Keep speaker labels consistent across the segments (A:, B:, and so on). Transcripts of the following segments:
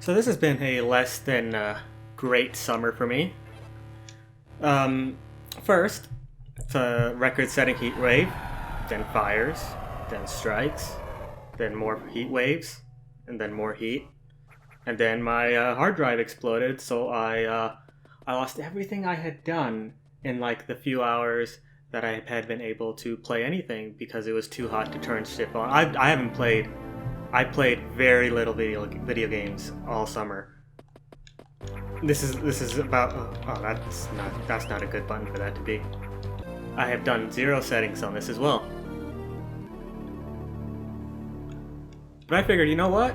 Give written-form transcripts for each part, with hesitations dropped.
A: So this has been a less than great summer for me. First, it's a record-setting heat wave, then fires, then strikes, then more heat waves, and then more heat, and then my hard drive exploded. So I lost everything I had done in like the few hours that I had been able to play anything because it was too hot to turn shit on. I haven't played. I played very little video games all summer. This is about that's not a good button for that to be. I have done 0 settings on this as well. But I figured, you know what?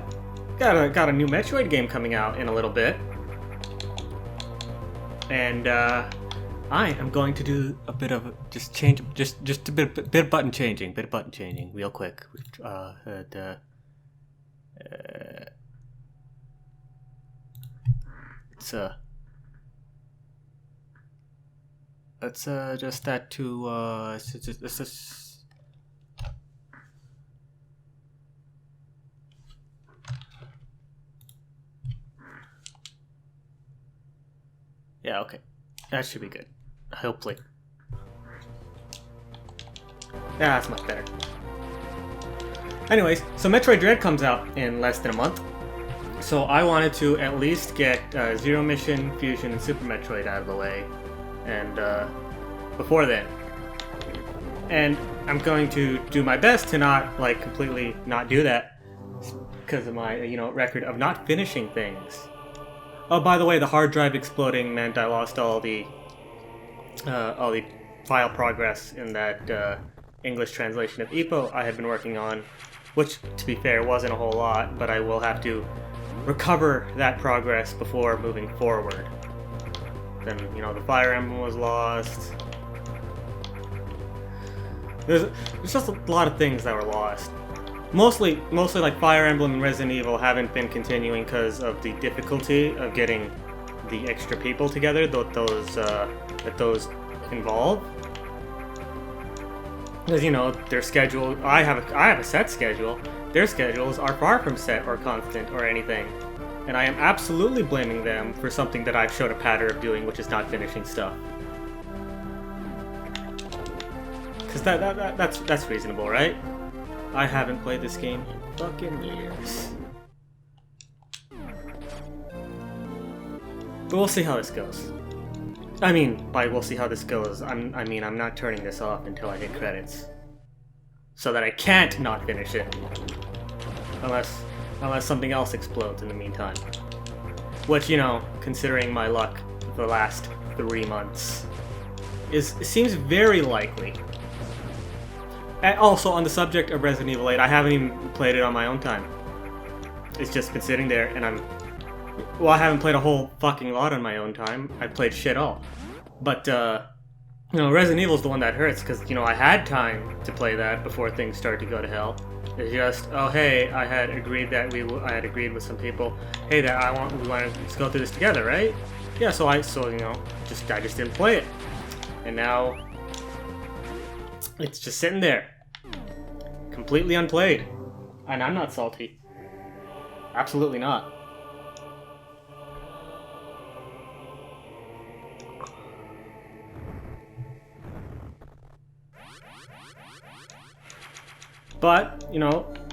A: Got a new Metroid game coming out in a little bit. And I am going to do a bit of just a bit of button changing real quick. Let's adjust that to it's just yeah, okay, that should be good, hopefully. Yeah, that's much better. Anyways, so Metroid Dread comes out in less than a month, so I wanted to at least get Zero Mission, Fusion, and Super Metroid out of the way, and before then. And I'm going to do my best to not like completely not do that because of my record of not finishing things. Oh, by the way, the hard drive exploding meant I lost all the file progress in that English translation of EPO I had been working on, which, to be fair, wasn't a whole lot, but I will have to recover that progress before moving forward. Then, the Fire Emblem was lost. There's just a lot of things that were lost. Mostly like Fire Emblem and Resident Evil haven't been continuing because of the difficulty of getting the extra people together that those involve. Because their schedule, I have a set schedule. Their schedules are far from set or constant or anything, and I am absolutely blaming them for something that I've showed a pattern of doing, which is not finishing stuff. Because that's reasonable, right? I haven't played this game in fucking years. But we'll see how this goes. I mean, by we'll see how this goes, I'm not turning this off until I hit credits. So that I can't not finish it. Unless something else explodes in the meantime. Which, considering my luck the last 3 months, seems very likely. And also, on the subject of Resident Evil 8, I haven't even played it on my own time. It's just been sitting there, and I haven't played a whole fucking lot on my own time. I played shit all. But, Resident Evil's the one that hurts, because, I had time to play that before things started to go to hell. It's just, oh hey, I had agreed with some people, hey, we want to go through this together, right? Yeah, I just didn't play it. And now, it's just sitting there. Completely unplayed. And I'm not salty. Absolutely not. But,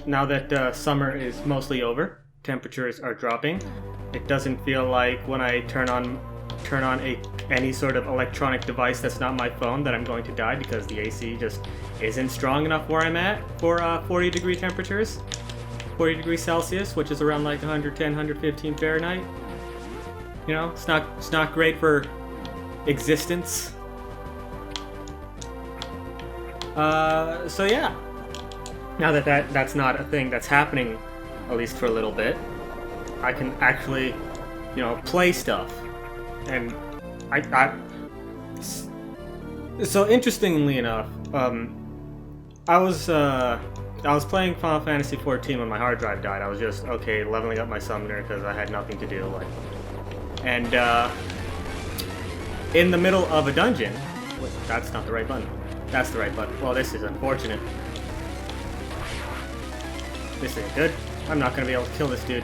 A: now that summer is mostly over, temperatures are dropping, it doesn't feel like when I turn on any sort of electronic device that's not my phone that I'm going to die, because the AC just isn't strong enough where I'm at for 40 degree temperatures. 40 degrees Celsius, which is around like 110, 115 Fahrenheit. It's not great for existence. So yeah. Now that's not a thing that's happening, at least for a little bit, I can actually, play stuff. And so interestingly enough, I was playing Final Fantasy XIV when my hard drive died. I was just, leveling up my summoner because I had nothing to do. And in the middle of a dungeon, wait, that's not the right button. That's the right button. Well, this is unfortunate. This ain't good. I'm not gonna be able to kill this dude.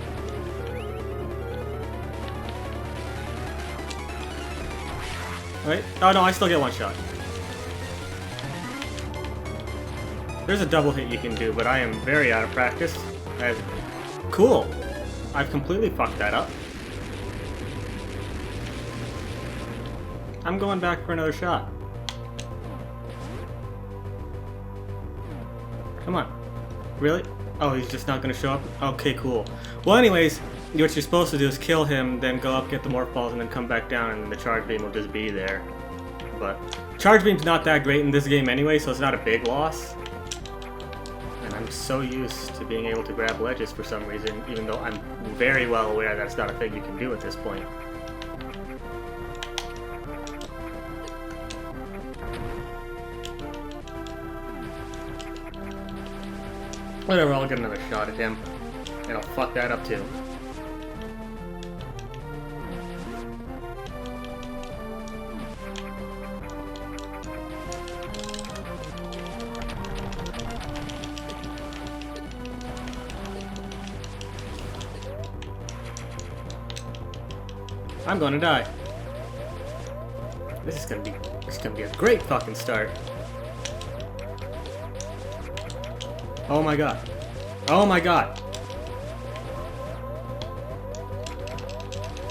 A: Right? Oh no, I still get one shot. There's a double hit you can do, but I am very out of practice. Cool. I've completely fucked that up. I'm going back for another shot. Come on. Really? Oh, he's just not gonna show up? Okay, cool. Well, anyways, what you're supposed to do is kill him, then go up, get the morph balls, and then come back down, and the charge beam will just be there. But charge beam's not that great in this game anyway, so it's not a big loss. And I'm so used to being able to grab ledges for some reason, even though I'm very well aware that's not a thing you can do at this point. Whatever, I'll get another shot at him, and I'll fuck that up too. I'm gonna die. This is gonna be a great fucking start. Oh my god. Oh my god.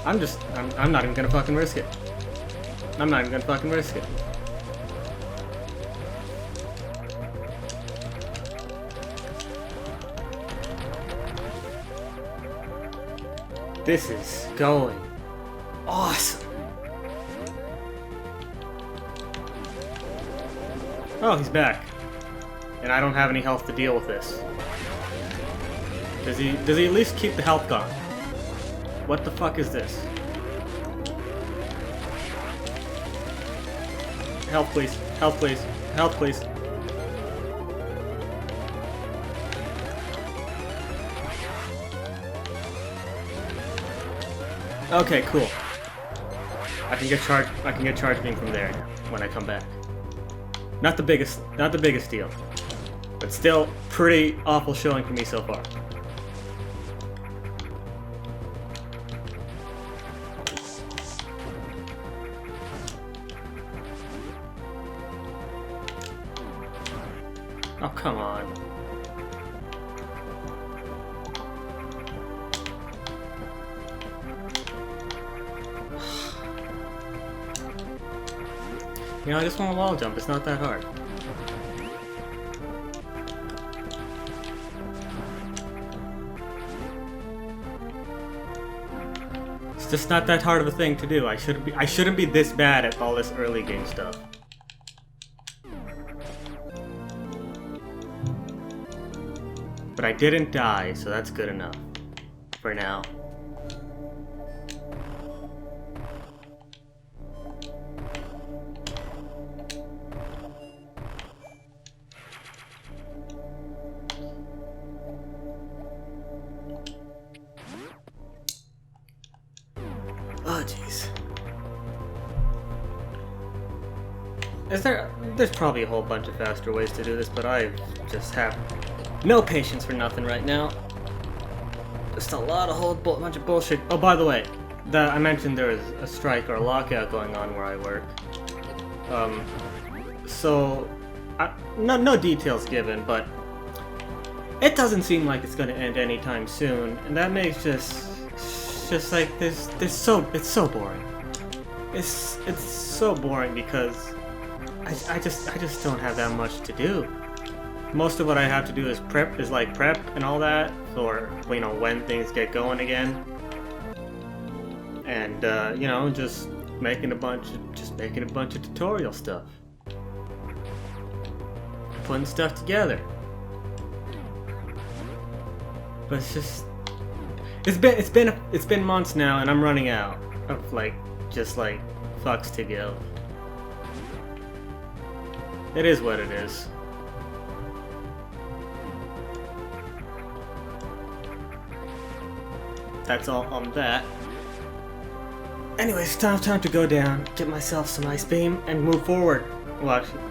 A: I'm not even gonna fucking risk it. I'm not even gonna fucking risk it. This is going awesome. Oh, he's back. And I don't have any health to deal with this. Does he at least keep the health gone? What the fuck is this? Health please. Health please. Health please. Okay, cool. I can get charge beam from there when I come back. Not the biggest deal. But still pretty awful showing for me so far. Oh, come on. You know, I just want a wall jump. It's not that hard. It's just not that hard of a thing to do. I shouldn't be this bad at all this early game stuff. But I didn't die, so that's good enough. For now. Oh, jeez. There's probably a whole bunch of faster ways to do this, but I just have no patience for nothing right now. Just a bunch of bullshit. Oh, by the way, I mentioned there is a strike or a lockout going on where I work. No details given, but it doesn't seem like it's going to end anytime soon, and that makes just like it's so boring. It's so boring because I just don't have that much to do. Most of what I have to do is prep and all that for, you know, when things get going again. And you know, just making a bunch of tutorial stuff. Putting stuff together. But it's been months now, and I'm running out of just fucks to give. It is what it is. That's all on that. Anyways, time to go down, get myself some ice beam, and move forward. Well, actually,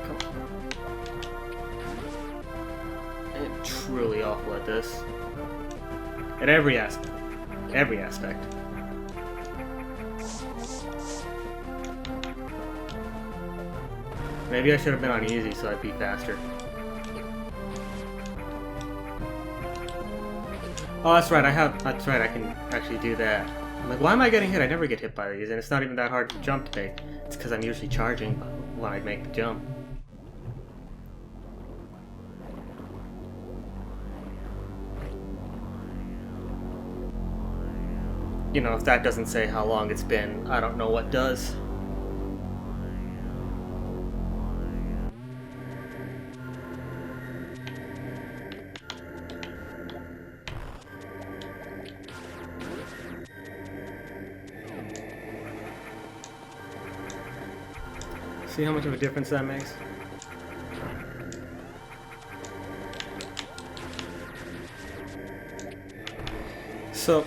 A: come on. I'm truly awful at this. At every aspect. Maybe I should have been on easy so I'd be faster. Oh, that's right, that's right, I can actually do that. I'm like, why am I getting hit? I never get hit by these, and it's not even that hard to jump today. It's because I'm usually charging when I make the jump. You know, if that doesn't say how long it's been, I don't know what does. See how much of a difference that makes? So,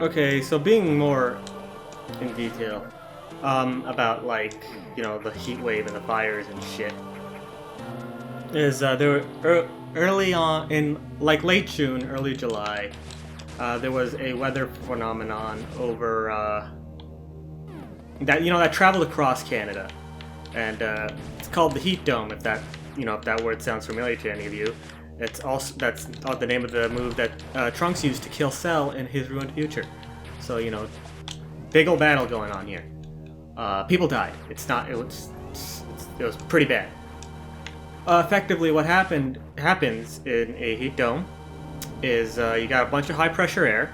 A: okay, so being more in detail about, like, you know, the heat wave and the fires and shit, is there were early on in, like, late June, early July, there was a weather phenomenon over that, you know, that traveled across Canada, and it's called the heat dome. If that, you know, if that word sounds familiar to any of you. That's the name of the move that Trunks used to kill Cell in his ruined future. So, you know, big old battle going on here. People died. It was pretty bad. Effectively, what happens in a heat dome is you got a bunch of high pressure air,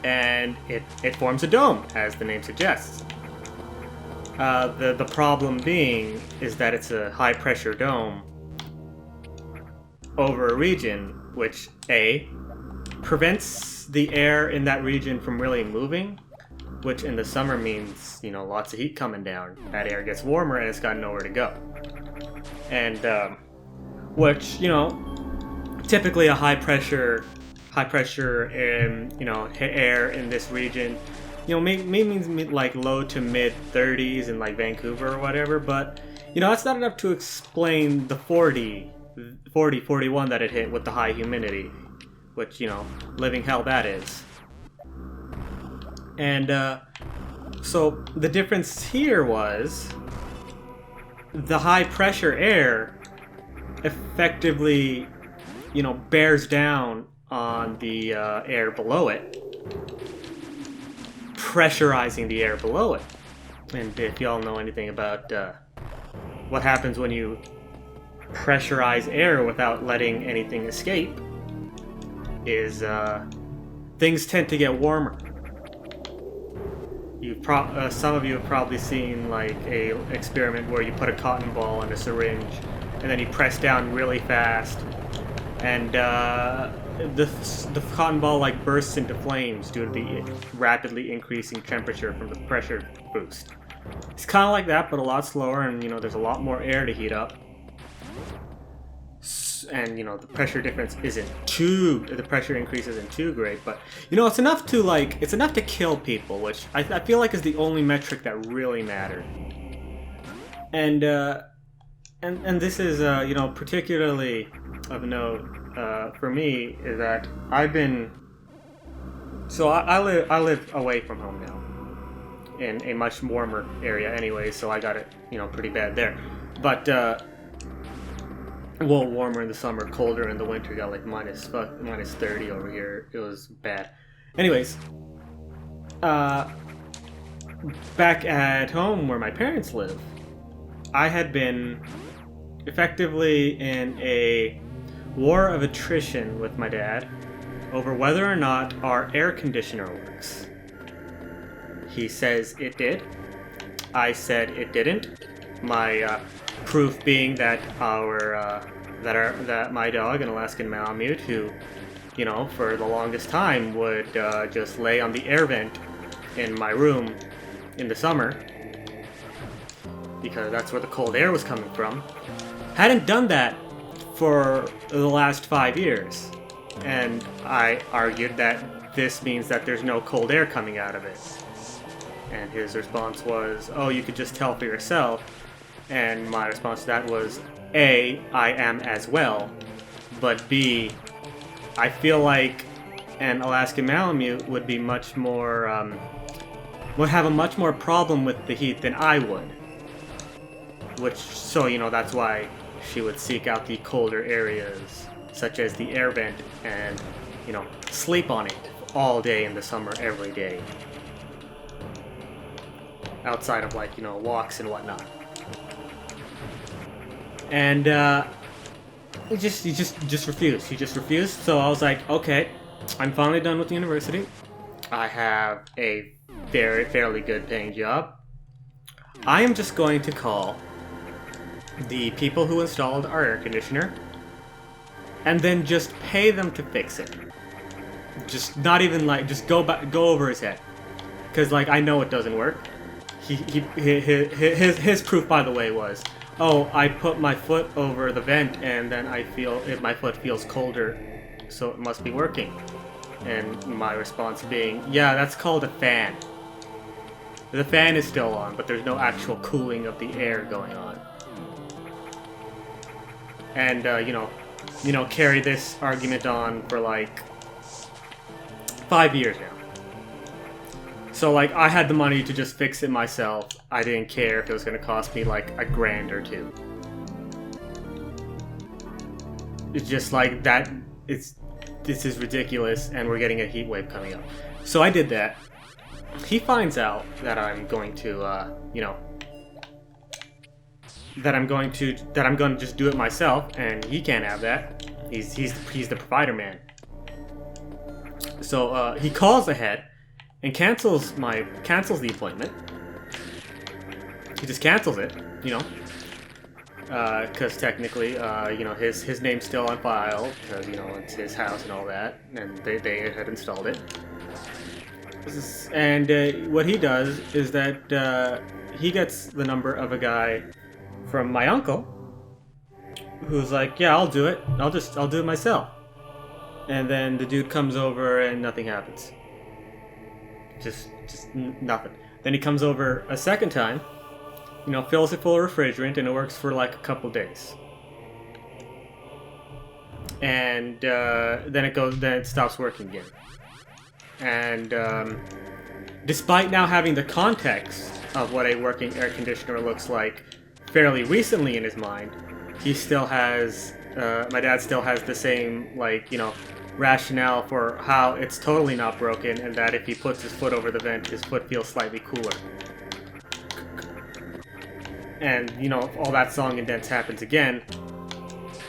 A: and it forms a dome, as the name suggests. The problem being is that it's a high pressure dome over a region which A, prevents the air in that region from really moving, which in the summer means, you know, lots of heat coming down. That air gets warmer and it's got nowhere to go. And which, you know, typically a high pressure you know, air in this region, you know, means like low to mid 30s in like Vancouver or whatever, but you know, that's not enough to explain the 41 that it hit with the high humidity, which, you know, living hell that is. And so the difference here was the high pressure air effectively, you know, bears down on the air below it, pressurizing the air below it. And if y'all know anything about what happens when you pressurize air without letting anything escape, is things tend to get warmer. Some of you have probably seen like a experiment where you put a cotton ball in a syringe and then you press down really fast, and the cotton ball like bursts into flames due to the rapidly increasing temperature from the pressure boost. It's kind of like that, but a lot slower, and you know, there's a lot more air to heat up. And you know, the pressure increase isn't too great, but you know, it's enough to kill people, which I feel like is the only metric that really mattered. And this is you know, particularly of note for me, is that I live away from home now in a much warmer area anyway, so I got it, you know, pretty bad there. But well, warmer in the summer, colder in the winter. Got like minus 30 over here. It was bad. Anyways, back at home where my parents live, I had been effectively in a war of attrition with my dad over whether or not our air conditioner works. He says it did. I said it didn't. My proof being that that my dog, an Alaskan Malamute, who, you know, for the longest time would just lay on the air vent in my room in the summer, because that's where the cold air was coming from, hadn't done that for the last 5 years. And I argued that this means that there's no cold air coming out of it. And his response was, oh, you could just tell for yourself. And my response to that was, A, I am as well, but B, I feel like an Alaskan Malamute would be much more, would have a much more problem with the heat than I would. So that's why she would seek out the colder areas, such as the air vent, and sleep on it all day in the summer, every day, outside of walks and whatnot. And he just refused. He just refused. So I was like, okay, I'm finally done with the university. I have a fairly good paying job. I am just going to call the people who installed our air conditioner and then just pay them to fix it. Just not even just go over his head, because I know it doesn't work. His proof, by the way, was, oh, I put my foot over the vent and then my foot feels colder, so it must be working. And my response being, yeah, that's called a fan. The fan is still on, but there's no actual cooling of the air going on. And carry this argument on for 5 years now. So I had the money to just fix it myself. I didn't care if it was gonna cost me $1,000 or $2. It's just that. This is ridiculous, and we're getting a heat wave coming up. So I did that. He finds out that I'm going to, that I'm going to just do it myself, and he can't have that. He's the provider man. So he calls ahead and cancels the appointment. He just cancels it, because technically, his name's still on file, because it's his house and all that, and they had installed it. And what he does is that he gets the number of a guy from my uncle, who's like, yeah, I'll do it. I'll do it myself. And then the dude comes over and nothing happens. Just nothing. Then he comes over a second time, fills it full of refrigerant, and it works for a couple days. And then it stops working again. And despite now having the context of what a working air conditioner looks like fairly recently in his mind, he still has, my dad still has the same, rationale for how it's totally not broken, and that if he puts his foot over the vent, his foot feels slightly cooler. And, all that song and dance happens again.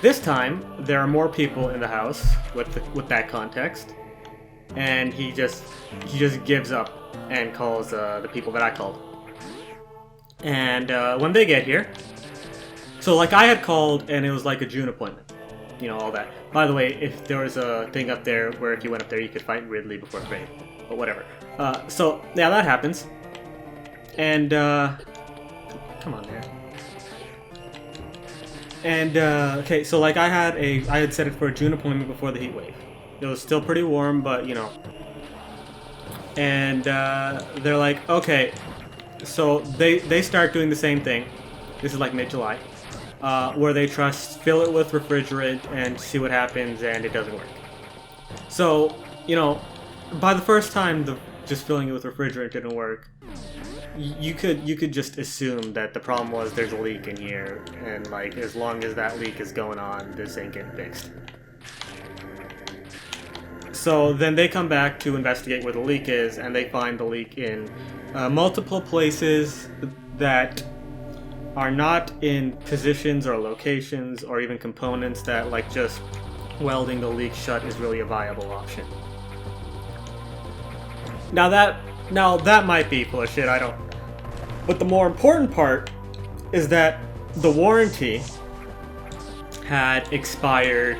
A: This time, there are more people in the house with that context. And he just gives up and calls the people that I called. And when they get here, so I had called and it was a June appointment, all that. By the way, if there was a thing up there where if you went up there you could fight Ridley before Crane, but whatever. So yeah, that happens. And come on, man. And okay, so I had set it for a June appointment before the heat wave. It was still pretty warm, but and they're like, okay, so they start doing the same thing. This is mid-July, where they fill it with refrigerant and see what happens, and it doesn't work. So by the first time just filling it with refrigerant didn't work, you could just assume that the problem was there's a leak in here, and as long as that leak is going on, this ain't getting fixed. So then they come back to investigate where the leak is, and they find the leak in multiple places that are not in positions or locations or even components that just welding the leak shut is really a viable option. Now that might be full of shit, I don't. But the more important part is that the warranty had expired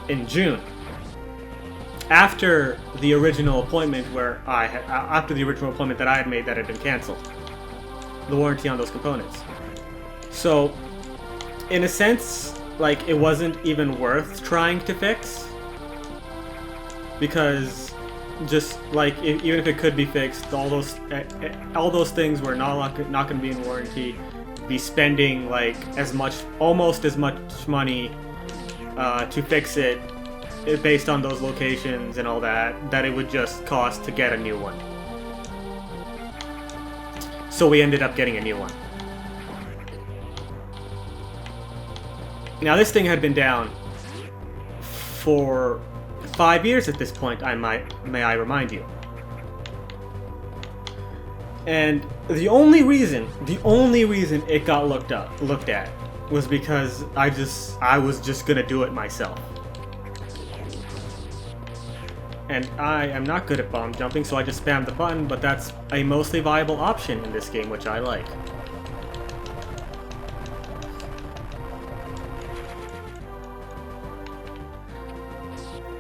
A: in June. After the original appointment that I had made that had been canceled. The warranty on those components. So, in a sense, it wasn't even worth trying to fix. Because just even if it could be fixed, all those things were not going to be in warranty. Be spending almost as much money to fix it based on those locations and all that it would just cost to get a new one. So we ended up getting a new one. Now this thing had been down for 5 years at this point, may I remind you. And the only reason it got looked at was because I was just gonna do it myself. And I am not good at bomb jumping, so I just spammed the button, but that's a mostly viable option in this game, which I like.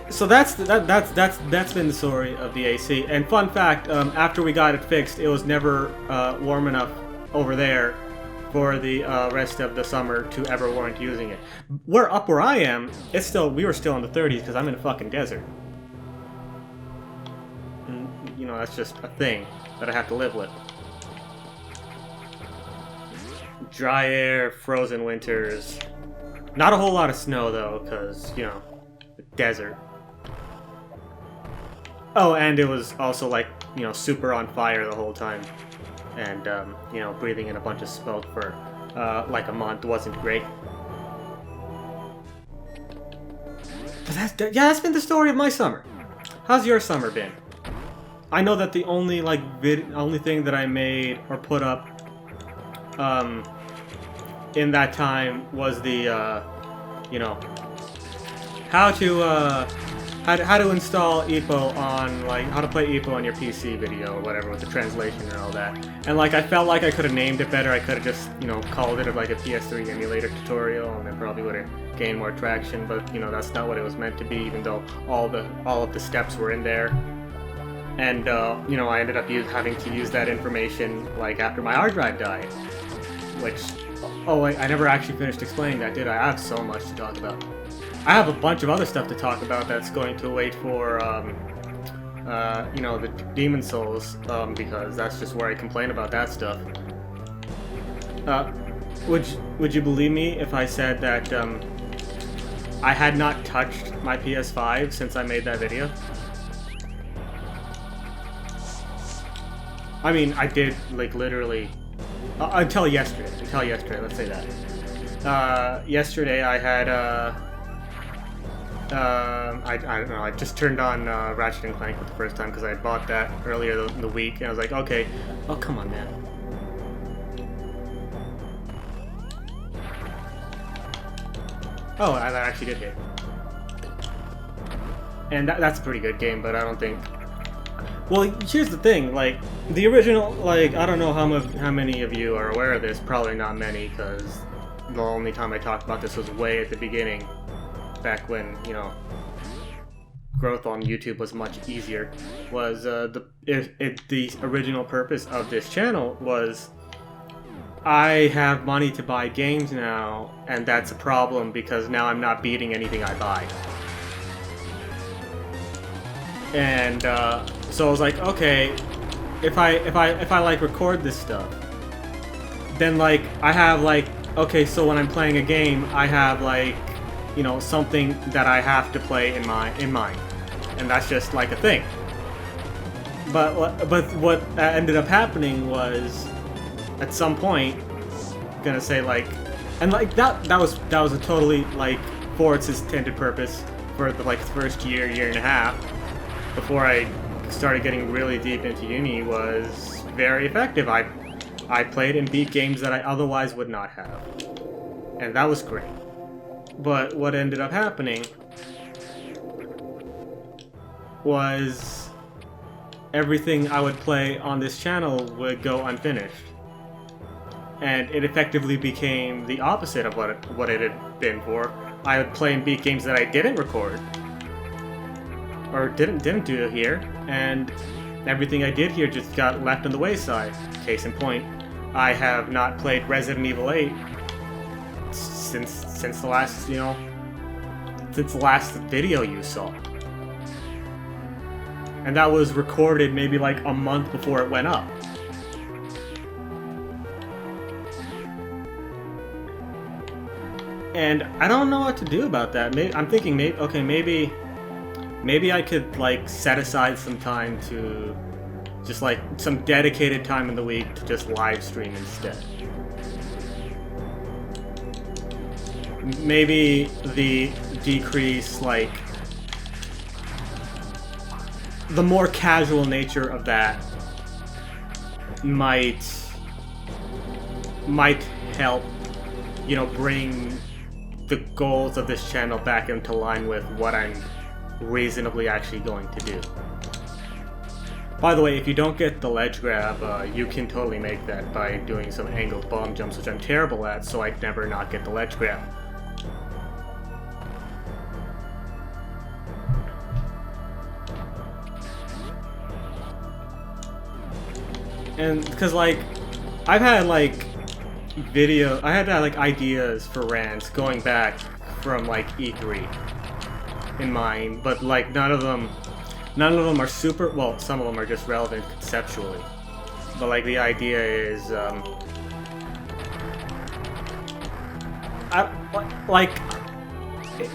A: So that's been the story of the AC. And fun fact, after we got it fixed, it was never warm enough over there for the rest of the summer to ever warrant using it. Where I am, we were still in the 30s because I'm in a fucking desert. And, you know, that's just a thing that I have to live with. Dry air, frozen winters. Not a whole lot of snow though, because, you know, the desert. Oh, and it was also like, you know, super on fire the whole time. And, you know, breathing in a bunch of smoke for, like a month wasn't great. But that's been the story of my summer. How's your summer been? I know that the only, like, only thing that I made or put up, in that time was the, you know, how to install EPO on, like, how to play EPO on your PC video or whatever with the translation and all that. And, like, I felt like I could have named it better. I could have just, you know, called it like a PS3 emulator tutorial, and then probably would have gained more traction. But, you know, that's not what it was meant to be, even though all of the steps were in there. And, you know, I ended up having to use that information, like, after my hard drive died. Which, oh, I never actually finished explaining that, did I? I have so much to talk about. I have a bunch of other stuff to talk about that's going to wait for, you know, the Demon Souls, because that's just where I complain about that stuff. Would you believe me if I said that, I had not touched my PS5 since I made that video? I mean, I did, like, literally, until yesterday, let's say that. Yesterday I had, I don't know, I just turned on Ratchet and Clank for the first time because I had bought that earlier in the week, and I was like, okay, oh, come on, man. Oh, that actually did hit. And that's a pretty good game, but I don't think... Well, here's the thing, like, the original, like, I don't know how many of you are aware of this, probably not many, because the only time I talked about this was way at the beginning, back when, you know, growth on YouTube was much easier, was, the original purpose of this channel was, I have money to buy games now, and that's a problem because now I'm not beating anything I buy. And, so I was like, okay, if I like record this stuff, then like I have like, okay, so when I'm playing a game, I have like, you know, something that I have to play in mind, and that's just like a thing. But what ended up happening was, at some point, gonna say like, and like that was a totally like for its intended purpose for the like first year and a half before I started getting really deep into uni, was very effective. I played and beat games that I otherwise would not have, and that was great. But what ended up happening was everything I would play on this channel would go unfinished, and it effectively became the opposite of what it had been for. I would play and beat games that I didn't record or didn't do here, and everything I did here just got left on the wayside. Case in point, I have not played Resident Evil 8 since the last, you know, since the last video you saw. And that was recorded maybe like a month before it went up. And I don't know what to do about that. I'm thinking maybe I could like set aside some time to just like some dedicated time in the week to just live stream instead. maybe the decrease, like, the more casual nature of that might help, you know, bring the goals of this channel back into line with what I'm reasonably actually going to do. By the way, if you don't get the ledge grab, you can totally make that by doing some angled bomb jumps, which I'm terrible at, so I'd never not get the ledge grab. And because, like, I've had like ideas for rants going back from like E3 in mind, but like none of them are super, well, some of them are just relevant conceptually. But like the idea is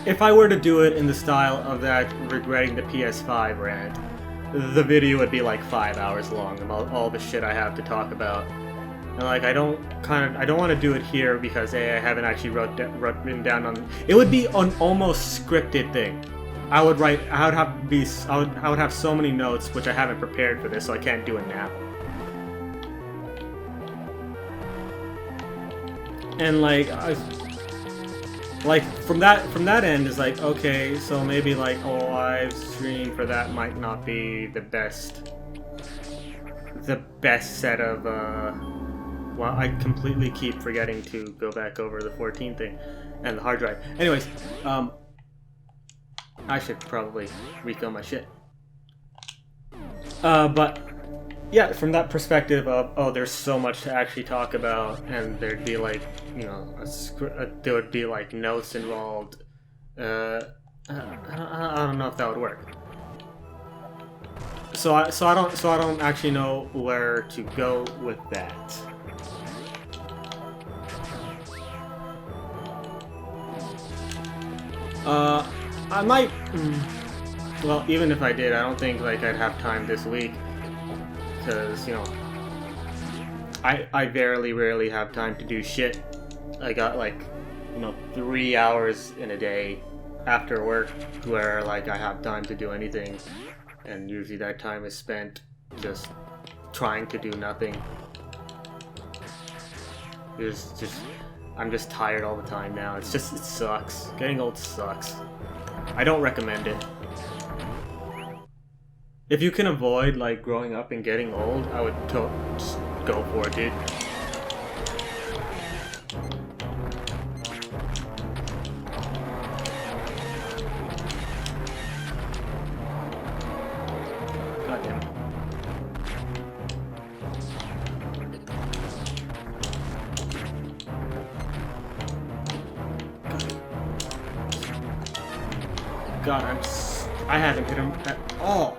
A: if I were to do it in the style of that regretting the PS5 rant, the video would be like 5 hours long about all the shit I have to talk about. And like I don't want to do it here because I haven't actually written down on. It would be an almost scripted thing. I would have so many notes which I haven't prepared for this, so I can't do it now. And like from that end is like, okay, so maybe like a live stream for that might not be the best set of well, I completely keep forgetting to go back over the 14 thing and the hard drive. Anyways, I should probably refill my shit. But yeah, from that perspective of, oh, there's so much to actually talk about, and there'd be like, you know, there would be like notes involved. I don't know if that would work. So I don't actually know where to go with that. I might. Well, even if I did, I don't think like I'd have time this week, because you know, I very rarely have time to do shit. I got like, you know, 3 hours in a day after work where like I have time to do anything, and usually that time is spent just trying to do nothing. I'm just tired all the time now. It sucks. Getting old sucks. I don't recommend it. If you can avoid like growing up and getting old, I would just go for it, dude. God damn it. God, I haven't hit him at all.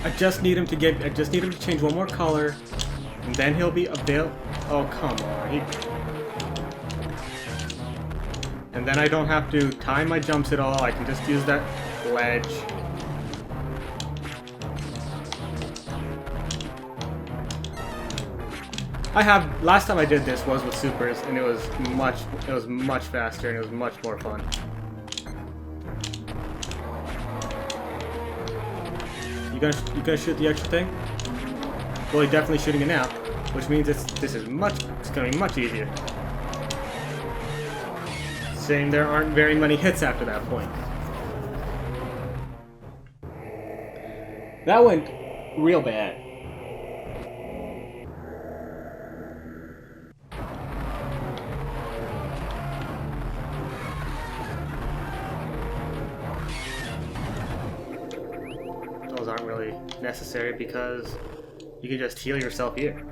A: I just need him to change one more color, and then he'll be available. Oh, come on. And then I don't have to time my jumps at all. I can just use that ledge. Last time I did this was with supers, and it was much faster and it was much more fun. You gonna shoot the extra thing? Well, you're definitely shooting it now, which means it's gonna be much easier. Saying there aren't very many hits after that point. That went real bad. Aren't really necessary because you can just heal yourself here.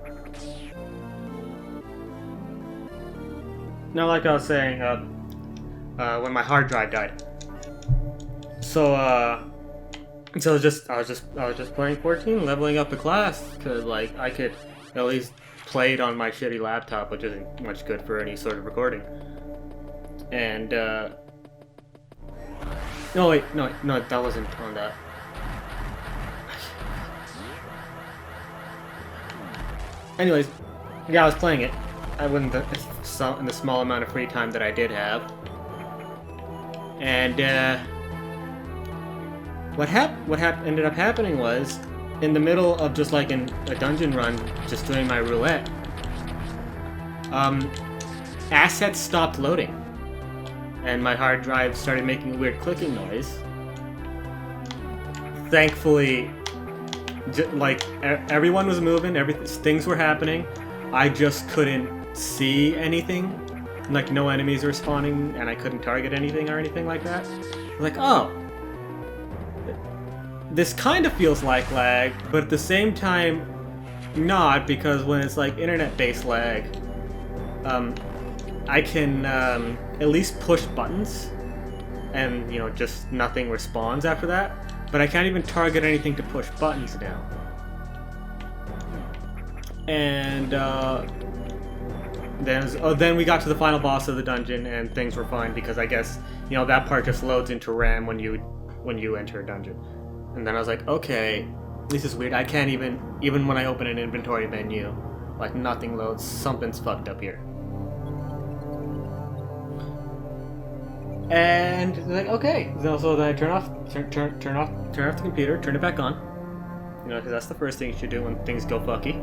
A: Now, like I was saying, when my hard drive died, so I was just playing 14, leveling up the class, because like I could at least play it on my shitty laptop, which isn't much good for any sort of recording, and No, wait, no, that wasn't on that. Anyways, yeah, I was playing it. I wouldn't in the small amount of free time that I did have. And what ended up happening was, in the middle of just like a dungeon run, just doing my roulette, assets stopped loading, and my hard drive started making a weird clicking noise. Thankfully, like everyone was moving, things were happening. I just couldn't see anything, like no enemies were spawning, and I couldn't target anything or anything like that. Like, oh, this kind of feels like lag, but at the same time, not, because when it's like internet-based lag, I can at least push buttons, and just nothing responds after that. But I can't even target anything to push buttons now. And then we got to the final boss of the dungeon, and things were fine because I guess that part just loads into RAM when you enter a dungeon. And then I was like, okay, this is weird. I can't even when I open an inventory menu, like nothing loads. Something's fucked up here. And like, okay, so then I turn off the computer, turn it back on, because that's the first thing you should do when things go fucky.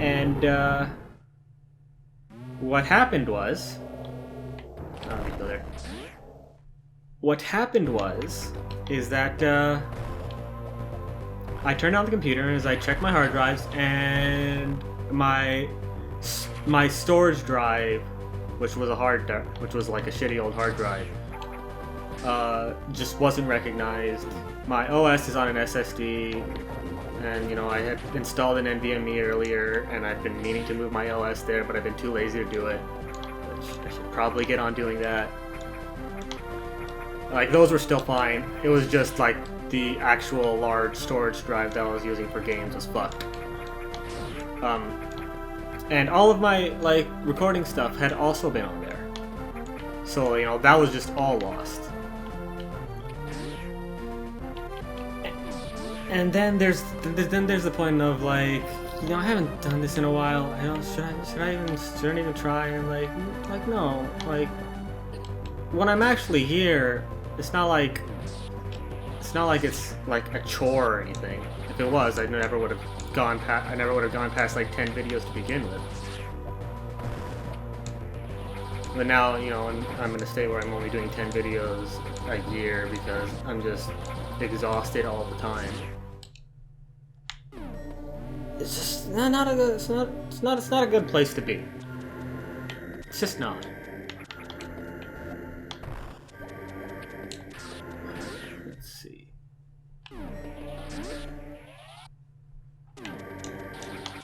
A: And what happened was, let me go there. What happened is that I turned on the computer, and as I checked my hard drives, and my storage drive, which was like a shitty old hard drive, just wasn't recognized. My OS is on an SSD, and I had installed an NVMe earlier, and I've been meaning to move my OS there, but I've been too lazy to do it. Which I should probably get on doing that. Like, those were still fine. It was just like the actual large storage drive that I was using for games was fucked. And all of my recording stuff had also been on there, so that was just all lost. And then there's the point of I haven't done this in a while. Should I even try? And no, when I'm actually here, it's not like it's like a chore or anything. If it was, I never would have gone past like 10 videos to begin with. But now, I'm in a state where I'm only doing 10 videos a year because I'm just exhausted all the time. It's just not a good place to be. It's just not. Let's see.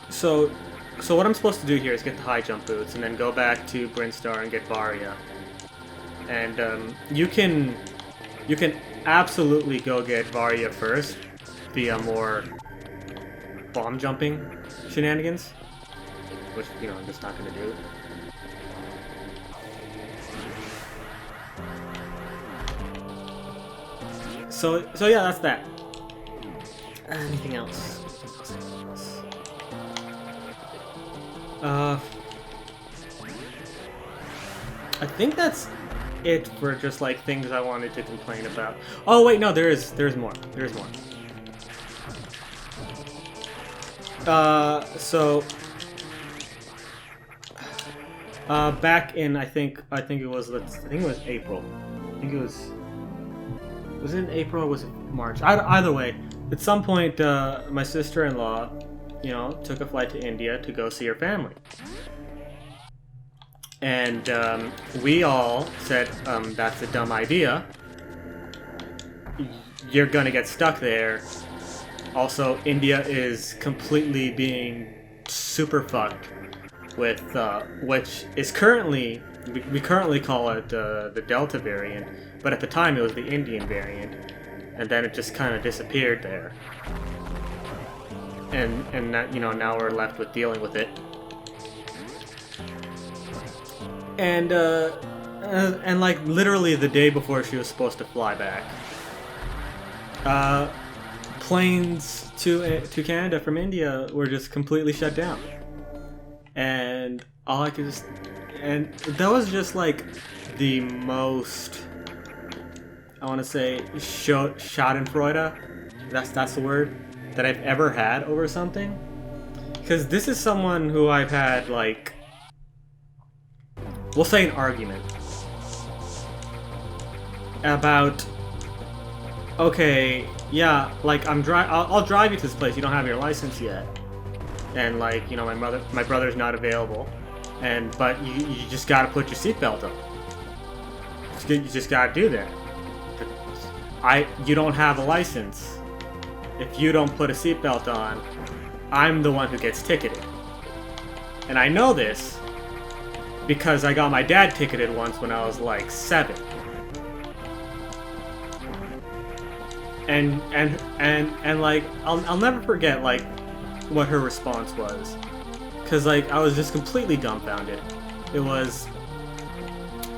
A: So what I'm supposed to do here is get the high jump boots and then go back to Brinstar and get Varia. And you can absolutely go get Varia first via more bomb jumping shenanigans, which I'm just not gonna do. So yeah, that's that. Anything else? I think that's it for just things I wanted to complain about. Oh wait, no, there's more. There's more. Back in I think it was April. Was it in April or was it March? Either way, at some point, my sister-in-law, took a flight to India to go see her family. And we all said, that's a dumb idea. You're gonna get stuck there. Also, India is completely being super fucked with, which is currently, we currently call it the Delta variant, but at the time it was the Indian variant, and then it just kind of disappeared there. And that, now we're left with dealing with it. And And like literally the day before she was supposed to fly back, planes to Canada from India were just completely shut down, and all I could just, and that was just like the most, I want to say, Schadenfreude, that's the word, that I've ever had over something. Because this is someone who I've had, like, we'll say an argument about, okay, yeah, like, I'll drive you to this place, you don't have your license yet. And, like, you know, my brother's not available. But you just gotta put your seatbelt on. You just gotta do that. You don't have a license. If you don't put a seatbelt on, I'm the one who gets ticketed. And I know this because I got my dad ticketed once when I was like 7. And like I'll never forget like what her response was. Cause like I was just completely dumbfounded. It was,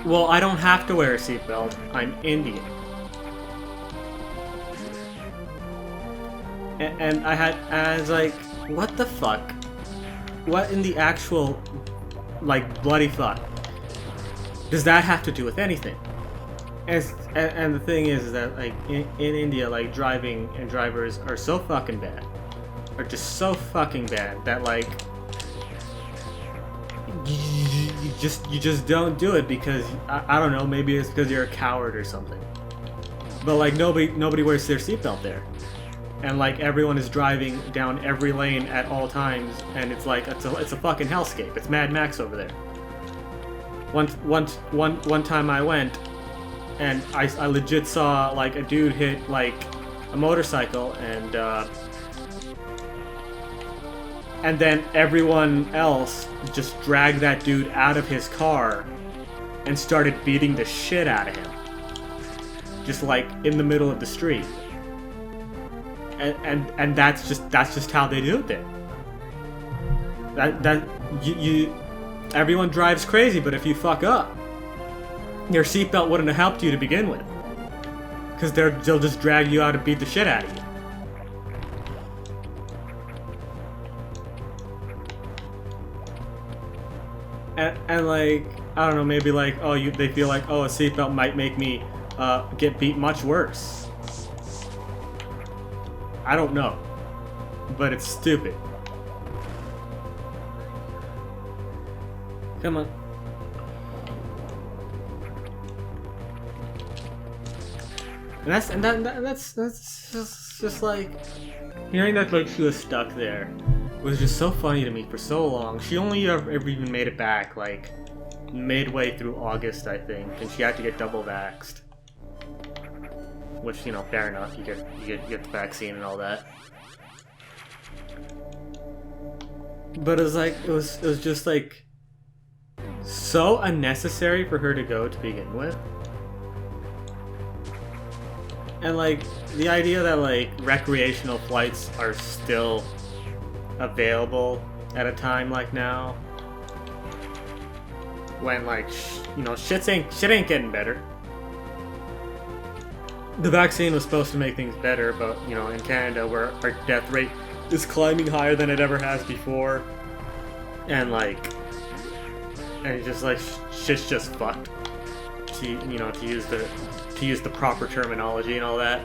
A: well, I don't have to wear a seatbelt. I'm Indian. And I was like, what the fuck? What in the actual, like, bloody fuck does that have to do with anything? And the thing is that, like, in India, like, driving and drivers are so fucking bad. Are just so fucking bad that, like, you just don't do it because, I don't know, maybe it's because you're a coward or something. But, like, nobody wears their seatbelt there. And like everyone is driving down every lane at all times, and it's like it's a fucking hellscape. It's Mad Max over there. One time I went, and I legit saw like a dude hit like a motorcycle, and then everyone else just dragged that dude out of his car and started beating the shit out of him, just like in the middle of the street. And that's just how they do it there. Everyone drives crazy, but if you fuck up, your seatbelt wouldn't have helped you to begin with, because they'll just drag you out and beat the shit out of you. And like, I don't know, maybe like, they feel like, a seatbelt might make me get beat much worse. I don't know, but it's stupid. Come on. And that's just like, hearing that like she was stuck there was just so funny to me for so long. She only ever even made it back like midway through August, I think, and she had to get double vaxxed. Which, you know, fair enough. You get the vaccine and all that. But it was like it was just like so unnecessary for her to go to begin with. And like the idea that like recreational flights are still available at a time like now, when like shit ain't getting better. The vaccine was supposed to make things better, but, you know, in Canada, where our death rate is climbing higher than it ever has before, and it's just like, shit's just fucked, to use the proper terminology and all that.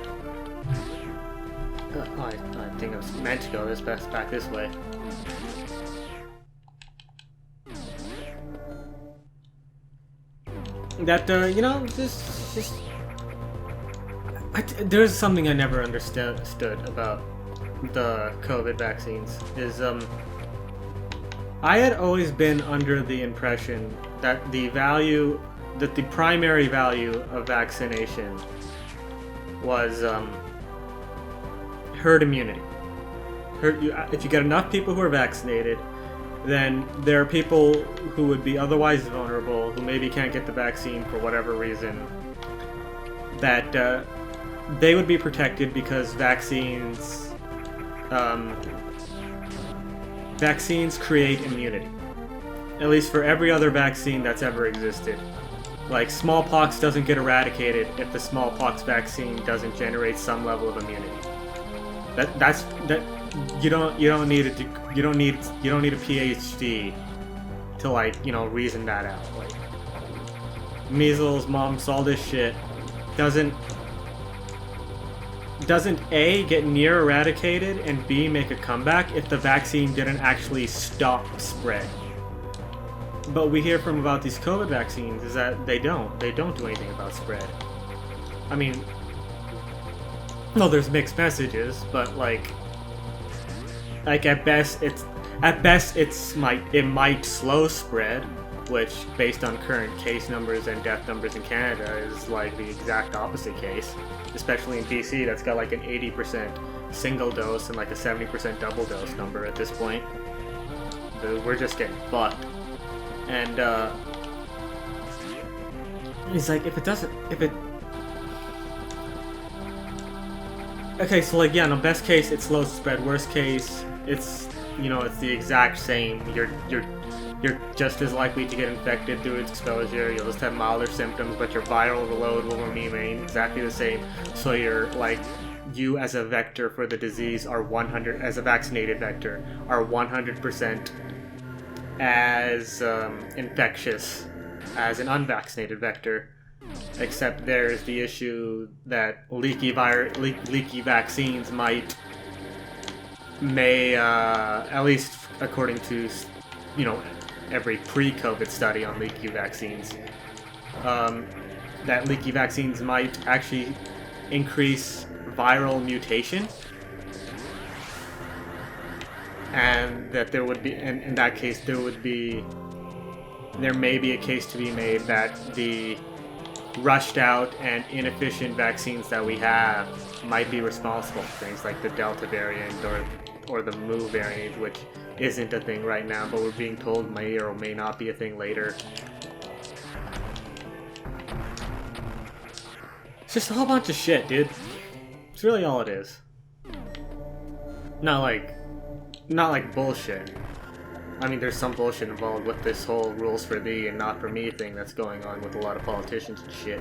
A: I think I was meant to go back this way. That, just there's something I never understood about the COVID vaccines, is I had always been under the impression that the primary value of vaccination was herd immunity. If you get enough people who are vaccinated, then there are people who would be otherwise vulnerable, who maybe can't get the vaccine for whatever reason, that they would be protected because vaccines create immunity. At least for every other vaccine that's ever existed. Like, smallpox doesn't get eradicated if the smallpox vaccine doesn't generate some level of immunity. That you don't need a PhD to, like, you know, reason that out. Like, measles, mumps, all this shit doesn't A, get near eradicated, and B, make a comeback if the vaccine didn't actually stop spread. But we hear from about these COVID vaccines is that they don't do anything about spread. I mean, no, there's mixed messages, but like at best it might slow spread, which based on current case numbers and death numbers in Canada is like the exact opposite case, especially in BC that's got like an 80% single dose and like a 70% double dose number at this point. We're just getting fucked. And it's like okay, so like, yeah, no, best case it slows spread, worst case it's, you know, it's the exact same. You're just as likely to get infected through its exposure. You'll just have milder symptoms, but your viral load will remain exactly the same. So you're like, you as a vector for the disease are as a vaccinated vector are 100% as infectious as an unvaccinated vector, except there's the issue that leaky vaccines may at least according to, you know, every pre-COVID study on leaky vaccines, that leaky vaccines might actually increase viral mutation. And that there would be, and in that case, there may be a case to be made that the rushed out and inefficient vaccines that we have might be responsible for things like the Delta variant or the Mu variant, which isn't a thing right now, but we're being told may or may not be a thing later. It's just a whole bunch of shit, dude. It's really all it is. Not like bullshit. I mean, there's some bullshit involved with this whole rules for thee and not for me thing that's going on with a lot of politicians and shit.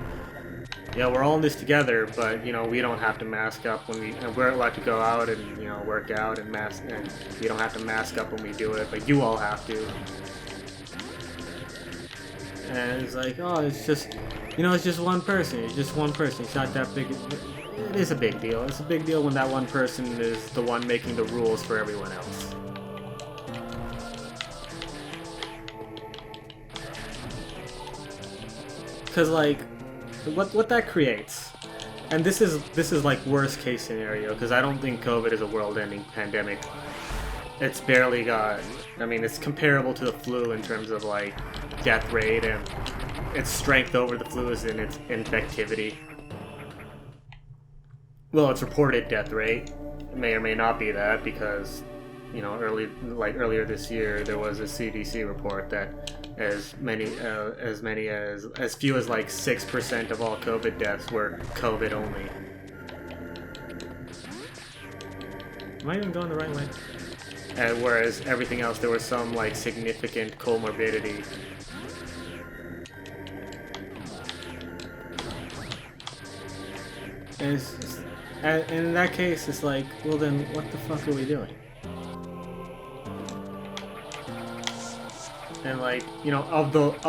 A: Yeah, we're all in this together, but, you know, we don't have to mask up and we're allowed to go out and, you know, work out and and we don't have to mask up when we do it, but you all have to. And it's like, oh, it's just, you know, it's just one person. It's just one person. It's not that big. It is a big deal. It's a big deal when that one person is the one making the rules for everyone else. Because, like, what that creates, and this is like worst case scenario, because I don't think COVID is a world-ending pandemic. It's barely got, I mean, it's comparable to the flu in terms of like death rate, and its strength over the flu is in its infectivity. Well, its reported death rate may or may not be that, because, you know, earlier this year there was a CDC report that as few as like 6% of all COVID deaths were COVID only. Am I even going the right way? And whereas everything else, there was some like significant comorbidity. And in that case, it's like, well then, what the fuck are we doing? And like, you know, of those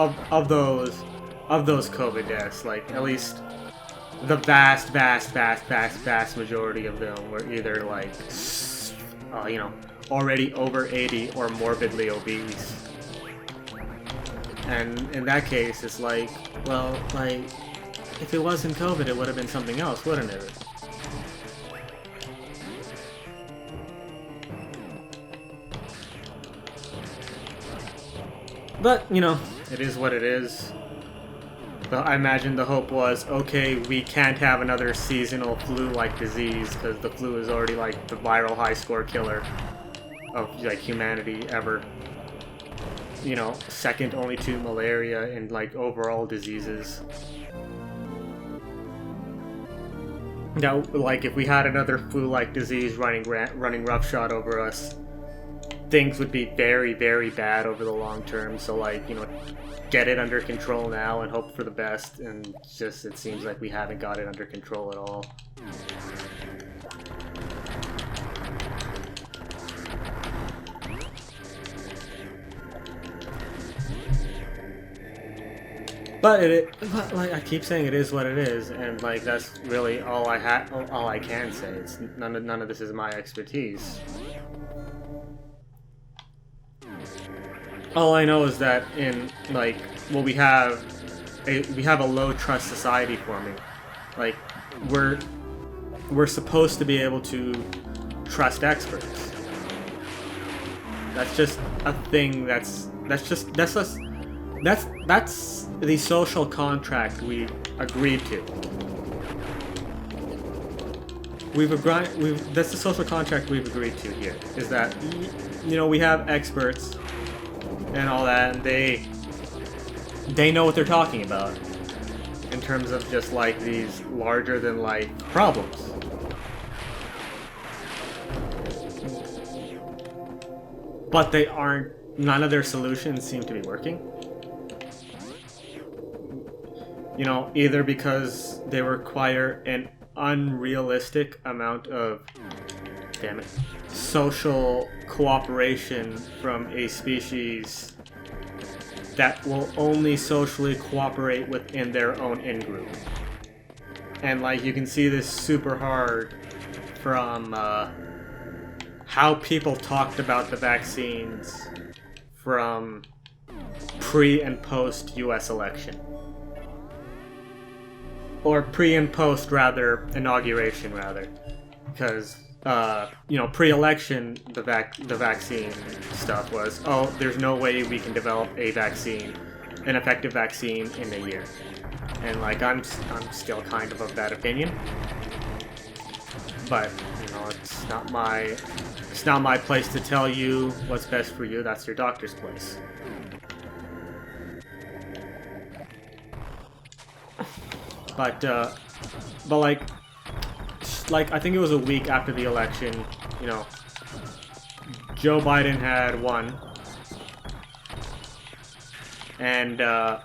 A: COVID deaths, like at least the vast majority of them were either like, you know, already over 80 or morbidly obese. And in that case, it's like, well, like, if it wasn't COVID, it would have been something else, wouldn't it? But, you know, it is what it is. I imagine the hope was, okay, we can't have another seasonal flu-like disease, because the flu is already like the viral high-score killer of like humanity ever. You know, second only to malaria in like overall diseases. Now, like, if we had another flu-like disease running roughshod over us, things would be very, very bad over the long term. So, like, get it under control now and hope for the best. And just, it seems like we haven't got it under control at all. But but like I keep saying, it is what it is, and like that's really all I can say. It's none of this is my expertise. All I know is that in like, well, we have a low trust society forming. Like we're supposed to be able to trust experts. That's just a thing. That's the social contract we agreed to. That's the social contract we've agreed to here. Is that we have experts and all that, and they know what they're talking about in terms of just like these larger than life problems. But they aren't. None of their solutions seem to be working. Either because they require an unrealistic amount of, social cooperation from a species that will only socially cooperate within their own in-group. And like you can see this super hard from how people talked about the vaccines from pre and post US election. Or pre and post inauguration because pre-election the vaccine stuff was, oh, there's no way we can develop an effective vaccine in a year, and like I'm still kind of that opinion, but it's not my place to tell you what's best for you. That's your doctor's place. But like I think it was a week after the election, Joe Biden had won, and damn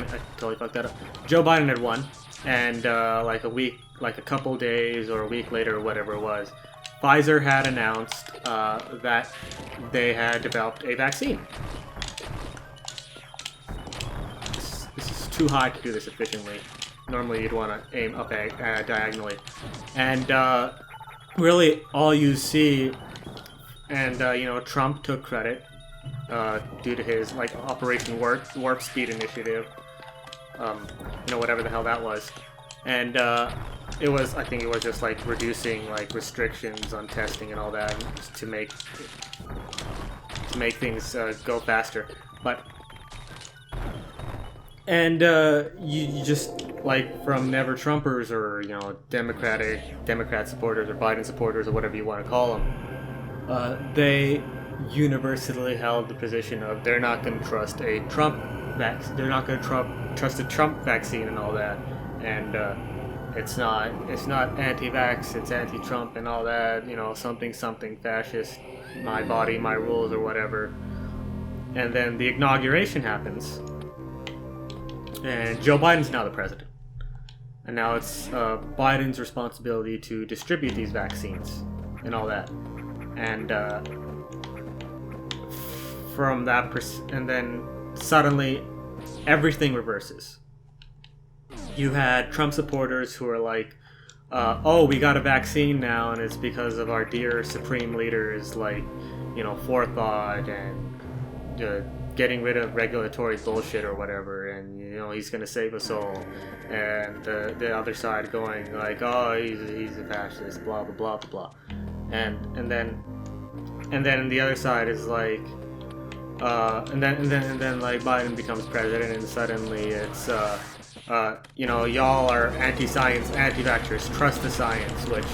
A: it, I totally fucked that up. Joe Biden had won, and like a couple days or a week later or whatever it was, Pfizer had announced that they had developed a vaccine. This is too high to do this efficiently. Normally you'd want to aim up diagonally. And really all you see, and Trump took credit due to his like Operation Warp Speed initiative, whatever the hell that was. And I think it was just like reducing like restrictions on testing and all that to make things go faster. But you just like from Never Trumpers or Democrat supporters or Biden supporters or whatever you want to call them, they universally held the position of they're not going to trust a Trump vaccine. They're not going to trust a Trump vaccine and all that. And it's not anti-vax, it's anti-Trump and all that. Something fascist, my body, my rules or whatever. And then the inauguration happens. And Joe Biden's now the president. And now it's Biden's responsibility to distribute these vaccines and all that. And from that and then suddenly everything reverses. You had Trump supporters who are like, oh, we got a vaccine now, and it's because of our dear supreme leader's like, forethought and getting rid of regulatory bullshit or whatever, and he's gonna save us all. And the other side going like, oh, he's a fascist, blah blah blah blah blah. And then the other side is like, and then like Biden becomes president, and suddenly it's y'all are anti-science, anti-vaxxers, trust the science, which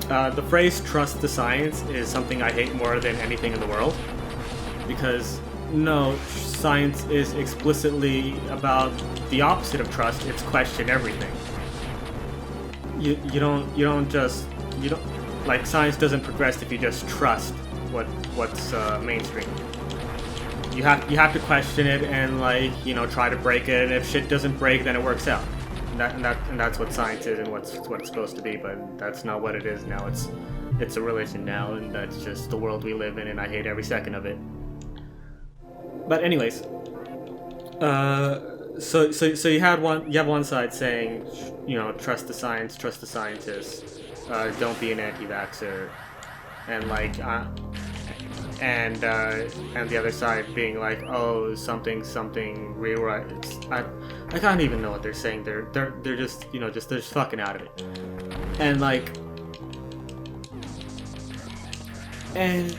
A: the phrase trust the science is something I hate more than anything in the world. Because no, science is explicitly about the opposite of trust. It's question everything. You don't just you don't like science doesn't progress if you just trust what's mainstream. You have to question it and like try to break it, and if shit doesn't break, then it works out. And that's what science is and what's supposed to be, but that's not what it is now. It's a religion now, and that's just the world we live in, and I hate every second of it. But anyways, so you have one side saying, trust the science, trust the scientists, don't be an anti-vaxxer, and like, and the other side being like, oh, something rewrite. I can't even know what they're saying. They're just they're just fucking out of it, and like, and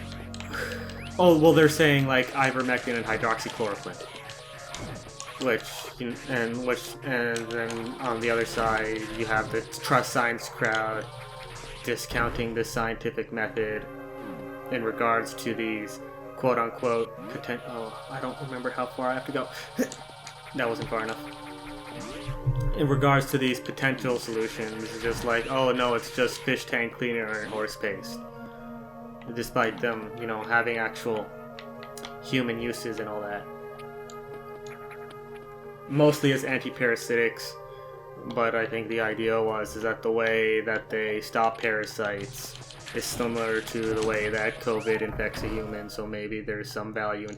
A: oh well, they're saying like ivermectin and hydroxychloroquine. And then on the other side you have the trust science crowd discounting the scientific method in regards to these quote-unquote I don't remember how far I have to go. That wasn't far enough. In regards to these potential solutions, it's just like, oh no, it's just fish tank cleaner and horse paste, despite them having actual human uses and all that. Mostly as anti-parasitics, but I think the idea is that the way that they stop parasites is similar to the way that COVID infects a human, so maybe there's some value in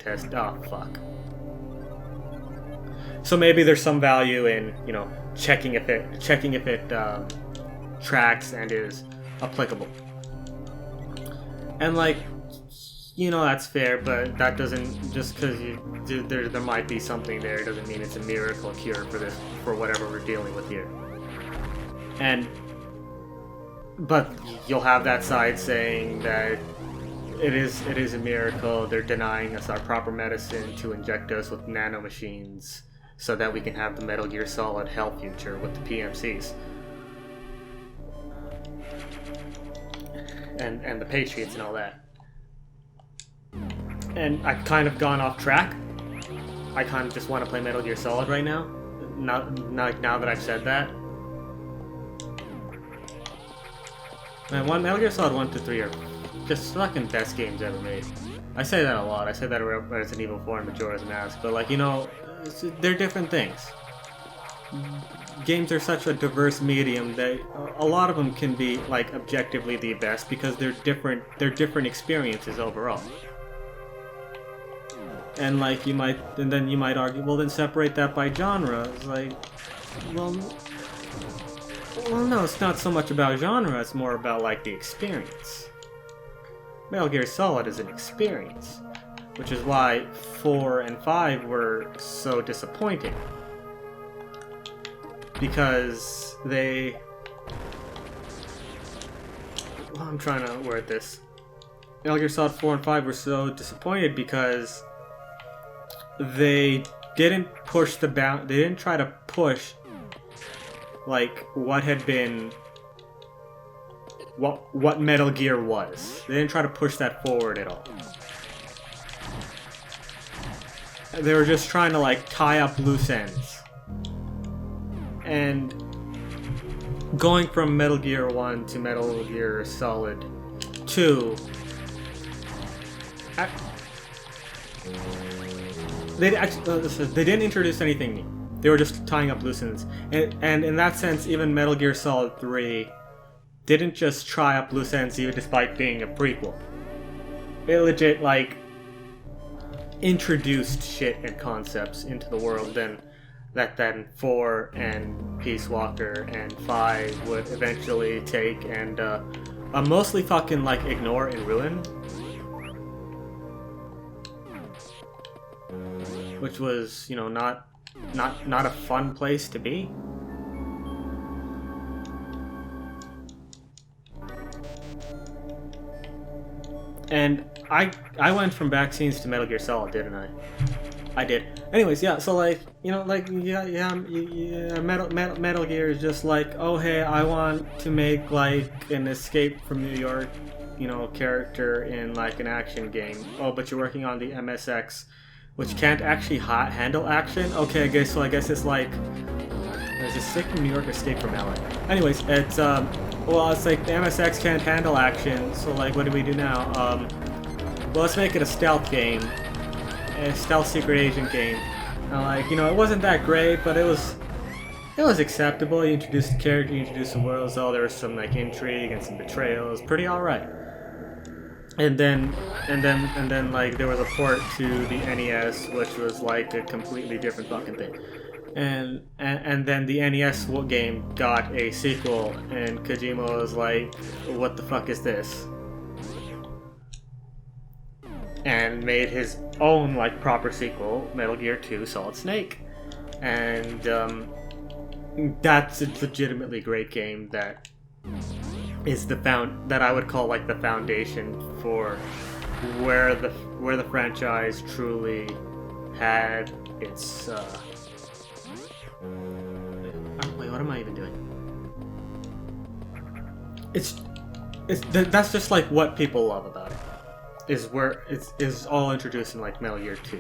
A: So maybe there's some value in, checking if it tracks and is applicable. And like, that's fair, but that doesn't, just because there might be something there doesn't mean it's a miracle cure for whatever we're dealing with here. But you'll have that side saying that it is a miracle. They're denying us our proper medicine to inject us with nanomachines so that we can have the Metal Gear Solid Hell future with the PMCs. And the Patriots and all that. And I've kind of gone off track. I kind of just want to play Metal Gear Solid right now. Now that I've said that. Man, Metal Gear Solid 1 to 3 are just fucking best games ever made. I say that a lot. I say that about Resident Evil 4 and Majora's Mask, but like, they're different things. Games are such a diverse medium that a lot of them can be like objectively the best because they're different experiences overall. And like then you might argue, well then separate that by genre. It's like, well no, it's not so much about genre, it's more about like the experience. Metal Gear Solid is an experience, which is why 4 and 5 were so disappointing. Because I'm trying to word this. Metal Gear Solid 4 and 5 were so disappointed because they didn't push they didn't try to push like what had been what Metal Gear was. They didn't try to push that forward at all. They were just trying to like tie up loose ends. And going from Metal Gear 1 to Metal Gear Solid 2, they didn't introduce anything new. They were just tying up loose ends. And in that sense, even Metal Gear Solid 3 didn't just tie up loose ends even despite being a prequel. It legit, like, introduced shit and concepts into the world that then 4 and Peace Walker and 5 would eventually take and mostly fucking, like, ignore and ruin. Which was, not a fun place to be. And I went from vaccines to Metal Gear Solid, didn't I? I did. Anyways, yeah. So like, Metal Gear is just like, oh hey, I want to make like an Escape from New York, character in like an action game. Oh, but you're working on the MSX, which can't actually handle action. Okay, so I guess it's like Is Escape from New York or Escape from LA? Anyways, it's well, it's like the MSX can't handle action, so like, what do we do now? Well, let's make it a stealth game, a stealth secret agent game. Like, you know, it wasn't that great, but it was acceptable. You introduced the character, you introduced the world, so there was some like intrigue and some betrayal. It was pretty alright. And then like there was a port to the NES, which was like a completely different fucking thing. And then the NES game got a sequel, and Kojima was like, "What the fuck is this?" And made his own like proper sequel, Metal Gear 2: Solid Snake, and that's a legitimately great game that is that I would call like the foundation for where the franchise truly had its wait, what am I even doing? That's just like what people love about it. Is where it's all introduced in like Metal Gear 2.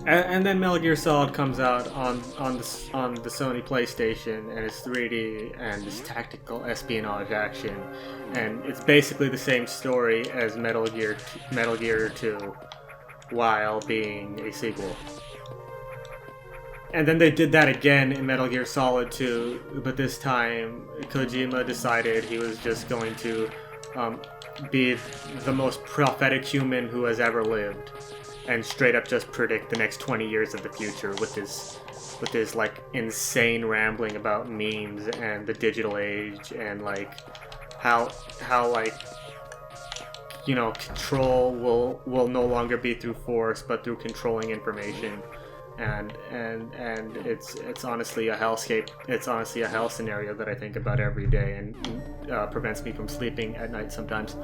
A: And then Metal Gear Solid comes out on the Sony PlayStation, and it's 3D and it's tactical espionage action, and it's basically the same story as Metal Gear 2, while being a sequel. And then they did that again in Metal Gear Solid 2, but this time Kojima decided he was just going to be the most prophetic human who has ever lived, and straight up just predict the next 20 years of the future with his like insane rambling about memes and the digital age, and like how like, you know, control will no longer be through force but through controlling information, and it's honestly a hellscape. It's honestly a hell scenario that I think about every day, and prevents me from sleeping at night sometimes.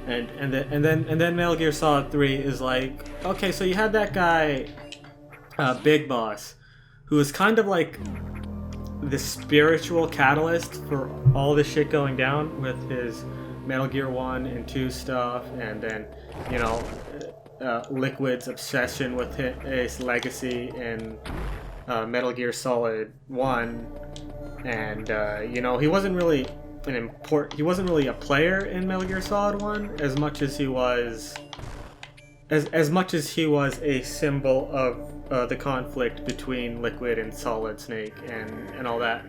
A: And then Metal Gear Solid 3 is like, okay, so you had that guy, Big Boss, who was kind of like the spiritual catalyst for all this shit going down with his Metal Gear 1 and 2 stuff, and then, you know, Liquid's obsession with his legacy in Metal Gear Solid 1, and you know, he wasn't really a player in Metal Gear Solid 1 as much as he was a symbol of the conflict between Liquid and Solid Snake and all that.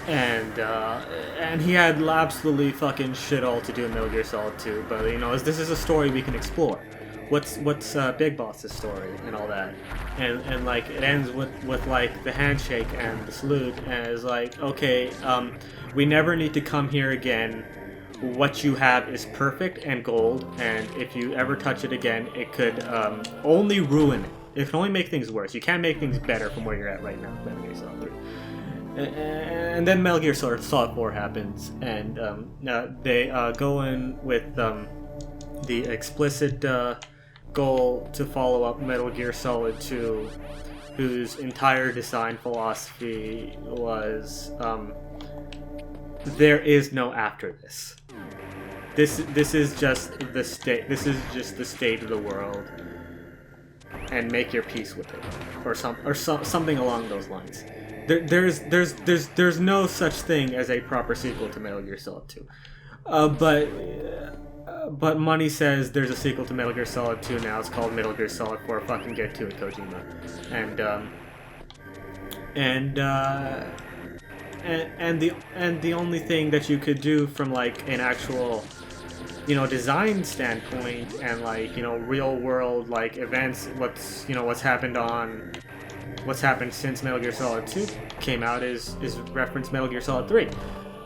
A: And he had absolutely fucking shit all to do in Metal Gear Solid 2, but you know, this is a story we can explore. What's Big Boss's story and all that, and like it ends with like the handshake and the salute, and it's like, okay, we never need to come here again. What you have is perfect and gold, and if you ever touch it again, it could only ruin it. It can only make things worse. You can't make things better from where you're at right now. Metal Gear Solid 3. And then Metal Gear Solid 4 happens, and they go in with the explicit goal to follow up Metal Gear Solid 2, whose entire design philosophy was there is no after this. This is just the state. This is just the state of the world, and make your peace with it, or something along those lines. There's no such thing as a proper sequel to Metal Gear Solid 2, but money says there's a sequel to Metal Gear Solid 2 now. It's called Metal Gear Solid 4. Fucking get to it, Kojima. And the only thing that you could do from like an actual, you know, design standpoint and like, you know, real world like events, what's happened since Metal Gear Solid 2 came out is reference Metal Gear Solid 3,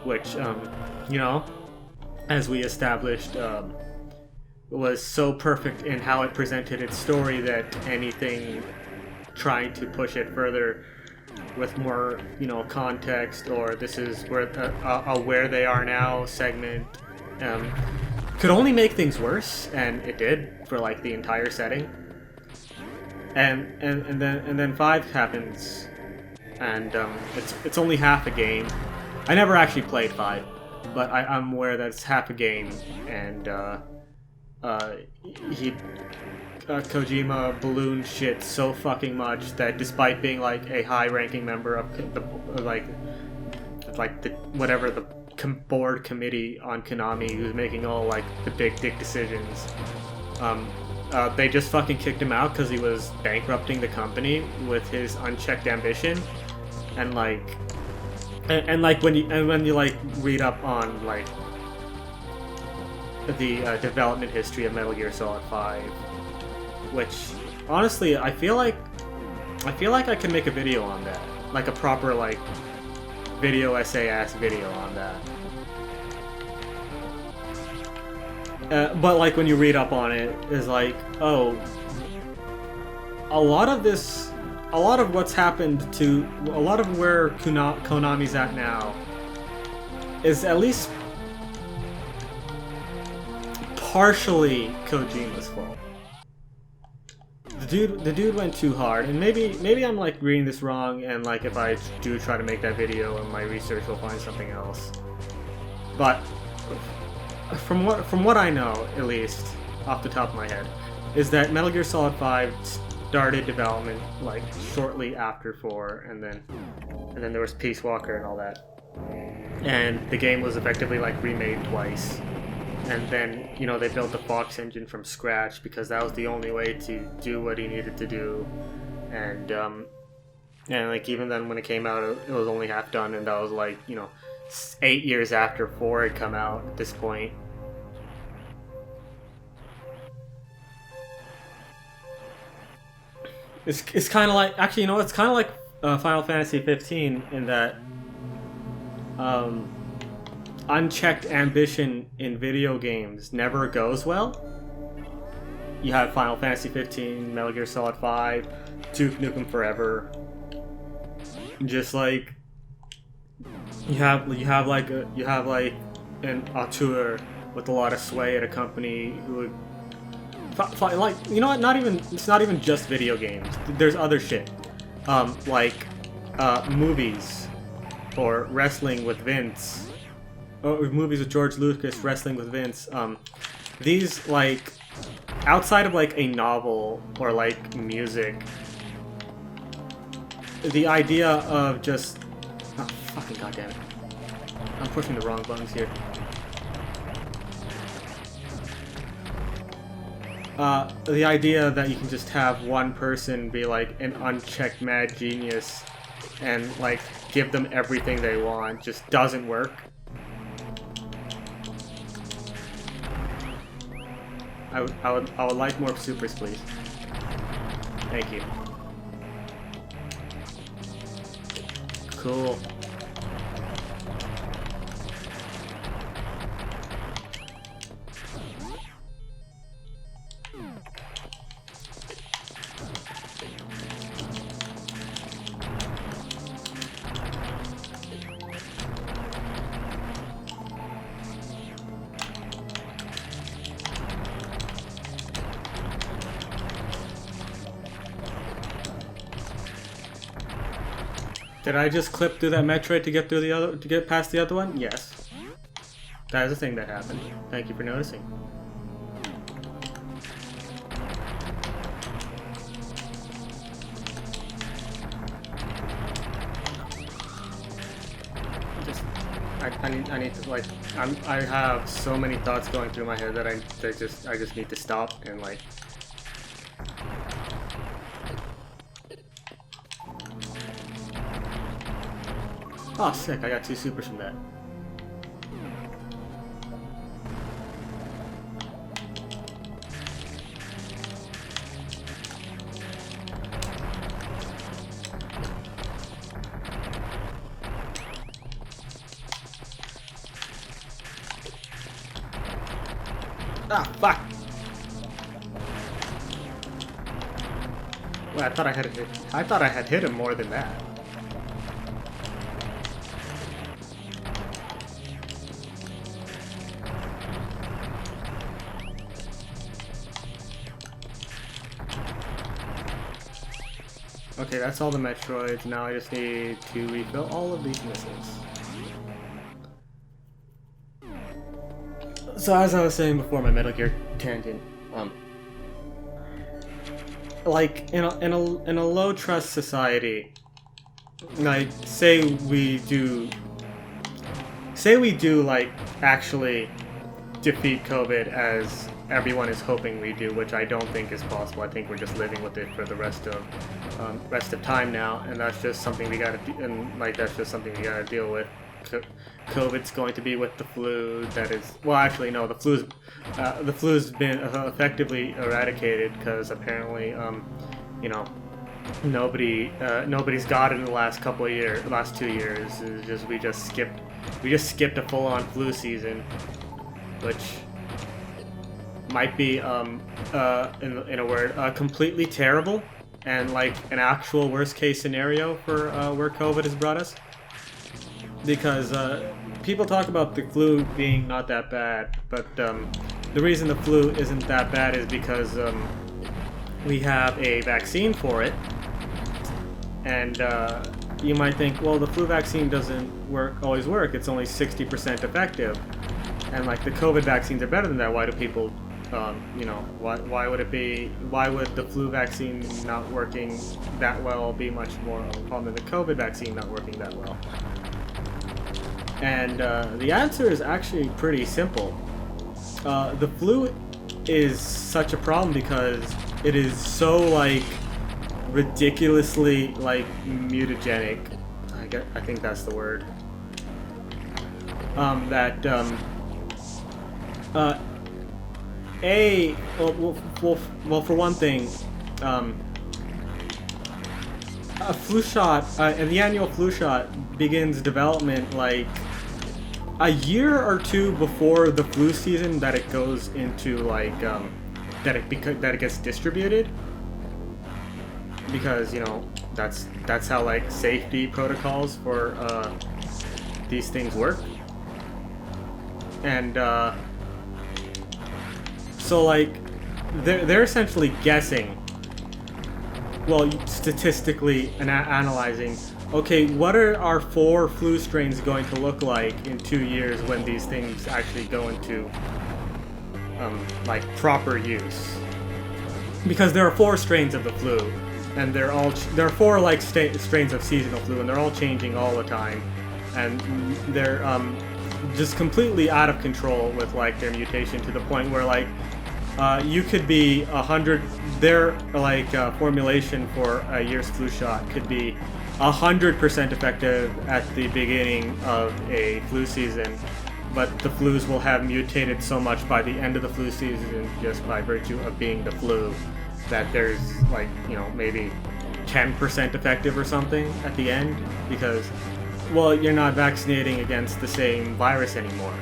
A: which you know, as we established, was so perfect in how it presented its story that anything trying to push it further with more, you know, context, or this is where a where they are now segment could only make things worse, and it did for like the entire setting. And then 5 happens, and it's only half a game. I never actually played 5, but I'm aware that it's half a game, and he Kojima ballooned shit so fucking much that despite being like a high-ranking member of the whatever the board committee on Konami who's making all like the big dick decisions, they just fucking kicked him out because he was bankrupting the company with his unchecked ambition, and like when you like read up on like the development history of Metal Gear Solid 5, which honestly I feel like I can make a video on that, like a proper like video essay ass video on that. But like when you read up on it, is like, oh, a lot of what's happened to a lot of where Konami's at now is at least partially Kojima's fault. The dude went too hard, and maybe I'm like reading this wrong, and like if I do try to make that video and my research will find something else. But from what I know, at least off the top of my head, is that Metal Gear Solid 5 started development like shortly after 4, and then there was Peace Walker and all that, and the game was effectively like remade twice. And then, you know, they built the Fox engine from scratch because that was the only way to do what he needed to do. And like even then when it came out, it was only half done, and that was like, you know, 8 years after 4 had come out at this point. It's kind of like, actually, you know, it's kind of like Final Fantasy 15 in that unchecked ambition in video games never goes well. You have Final Fantasy 15, Metal Gear Solid 5, Duke Nukem Forever. Just like you have like an auteur with a lot of sway at a company who would like, you know what? It's not even just video games. There's other shit, like movies or wrestling with Vince. Movies with George Lucas, wrestling with Vince. These, like, outside of like a novel or like music, the idea of just, oh fucking goddamn it, I'm pushing the wrong buttons here. The idea that you can just have one person be like an unchecked mad genius and like give them everything they want just doesn't work. I would like more supers, please. Thank you. Cool. Did I just clip through that Metroid to get past the other one? Yes. That is a thing that happened. Thank you for noticing. I need to like I have so many thoughts going through my head that I just need to stop and like. Oh, sick, I got 2 supers from that. Ah, fuck! Well, I thought I had hit him more than that. Okay, that's all the Metroids. Now I just need to refill all of these missiles. So as I was saying before my Metal Gear tangent, like in a low trust society, like say we do like actually defeat COVID as everyone is hoping we do, which I don't think is possible. I think we're just living with it for the rest of time now, and that's just something we gotta deal with. COVID's going to be with the flu. That is, well, actually, no. The flu's been effectively eradicated because apparently, nobody's got it in the last 2 years. It's just we just skipped a full-on flu season, which might be, in a word, completely terrible and like an actual worst-case scenario for where COVID has brought us. Because people talk about the flu being not that bad, but the reason the flu isn't that bad is because we have a vaccine for it, and you might think, well, the flu vaccine doesn't always work. It's only 60% effective, and like the COVID vaccines are better than that. Why do people, why would the flu vaccine not working that well be much more of a problem than the COVID vaccine not working that well? And the answer is actually pretty simple. The flu is such a problem because it is so like ridiculously like mutagenic. I think that's the word. For one thing, a flu shot, and the annual flu shot begins development like a year or two before the flu season that it goes into like that it gets distributed, because that's how like safety protocols for these things work. And so like they're essentially guessing, well, statistically analyzing, okay, what are our 4 flu strains going to look like in 2 years when these things actually go into like proper use? Because there are 4 strains of the flu, and there are 4 like strains of seasonal flu, and they're all changing all the time, and they're just completely out of control with like their mutation, to the point where like you could be 100. Their like formulation for a year's flu shot could be 100% effective at the beginning of a flu season, but the flus will have mutated so much by the end of the flu season, just by virtue of being the flu, that there's like maybe 10% effective or something at the end, because, well, you're not vaccinating against the same virus anymore.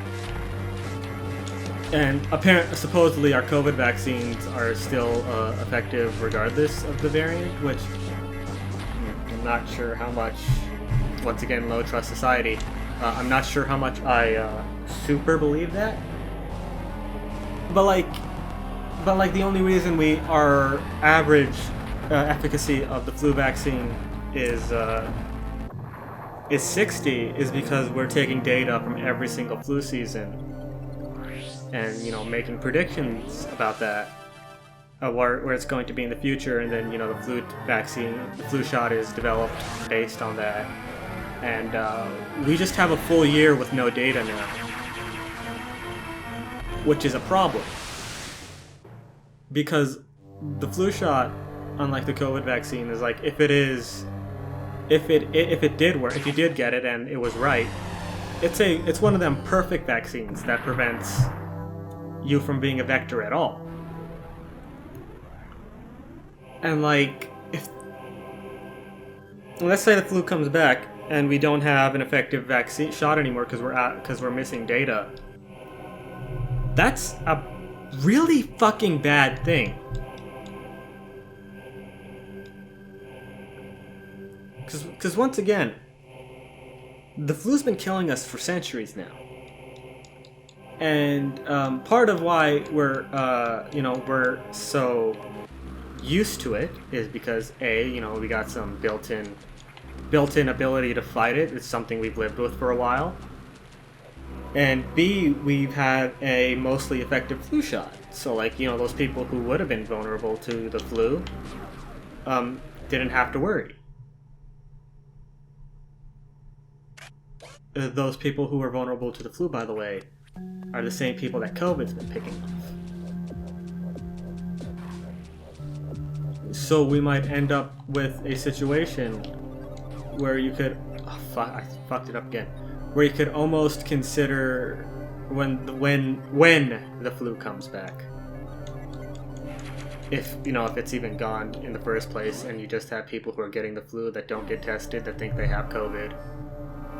A: And supposedly our COVID vaccines are still effective regardless of the variant, which I'm not sure how much, once again, low trust society, I'm not sure how much I super believe that. But like the only reason our average efficacy of the flu vaccine is 60 is because we're taking data from every single flu season and making predictions about that, where it's going to be in the future, and then the flu shot is developed based on that, and we just have a full year with no data now, which is a problem, because the flu shot, unlike the COVID vaccine, is like, if it did work, if you did get it and it was right, it's one of them perfect vaccines that prevents you from being a vector at all. And like, let's say the flu comes back and we don't have an effective vaccine shot anymore because we're missing data. That's a really fucking bad thing. Because once again, the flu's been killing us for centuries now. And part of why we're so used to it is because we got some built-in ability to fight it. It's something we've lived with for a while. And B, we've had a mostly effective flu shot. So, like, you know, those people who would have been vulnerable to the flu didn't have to worry. Those people who are vulnerable to the flu, by the way, are the same people that COVID's been picking off. So we might end up with a situation where you could... Oh, fuck, I fucked it up again. Where you could almost consider when the flu comes back. If, you know, if it's even gone in the first place, and you just have people who are getting the flu that don't get tested, that think they have COVID,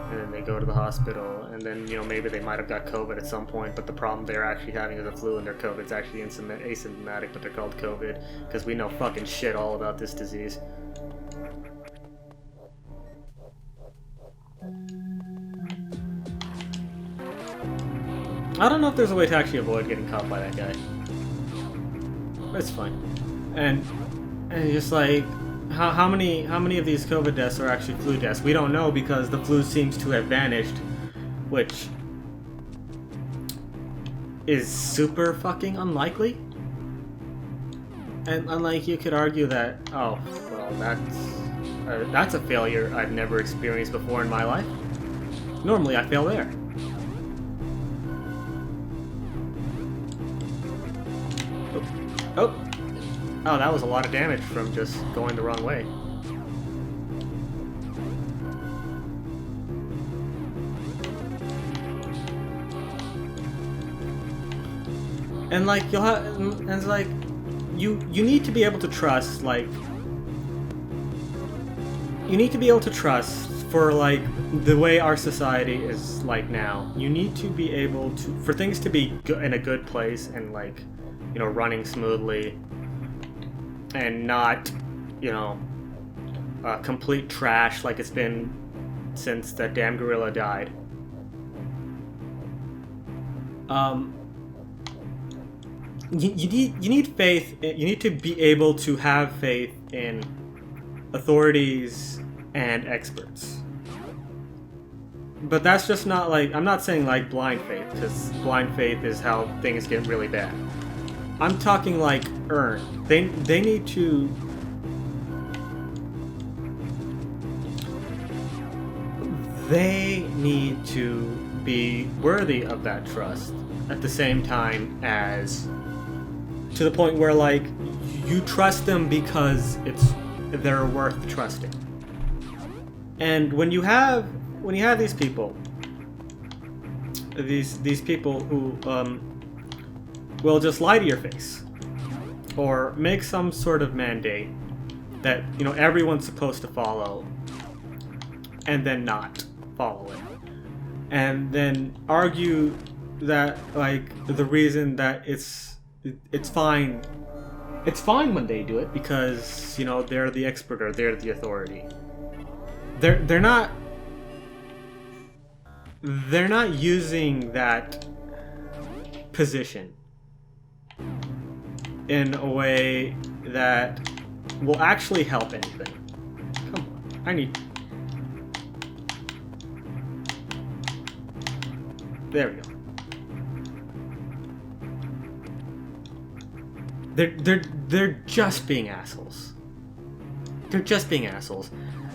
A: and then they go to the hospital, and then, you know, maybe they might have got COVID at some point, but the problem they're actually having is the flu, and their COVID's actually asymptomatic, but they're called COVID, because we know fucking shit all about this disease. I don't know if there's a way to actually avoid getting caught by that guy. It's fine. And just like, how many of these COVID deaths are actually flu deaths? We don't know, because the flu seems to have vanished, which is super fucking unlikely. And like, you could argue that, oh, well, that's a failure I've never experienced before in my life. Normally I fail there. Oh, that was a lot of damage from just going the wrong way. And like, you'll have, and it's like, you need to be able to trust, like, you need to be able to trust for, like, the way our society is like now. You need to be able to, for things to be in a good place and, like, you know, running smoothly, and not, you know, complete trash like it's been since that damn gorilla died. You need faith. You need to be able to have faith in authorities and experts. But that's just not like, I'm not saying like blind faith, because blind faith is how things get really bad. I'm talking like earned. They need to... They need to be worthy of that trust at the same time as... To the point where, like, you trust them because they're worth trusting. And when you have these people... These people who... will just lie to your face, or make some sort of mandate that, you know, everyone's supposed to follow, and then not follow it, and then argue that, like, the reason that it's fine when they do it because, you know, they're the expert or they're the authority. They're not using that position in a way that will actually help anything. Come on, I need... There we go. They're just being assholes. They're just being assholes.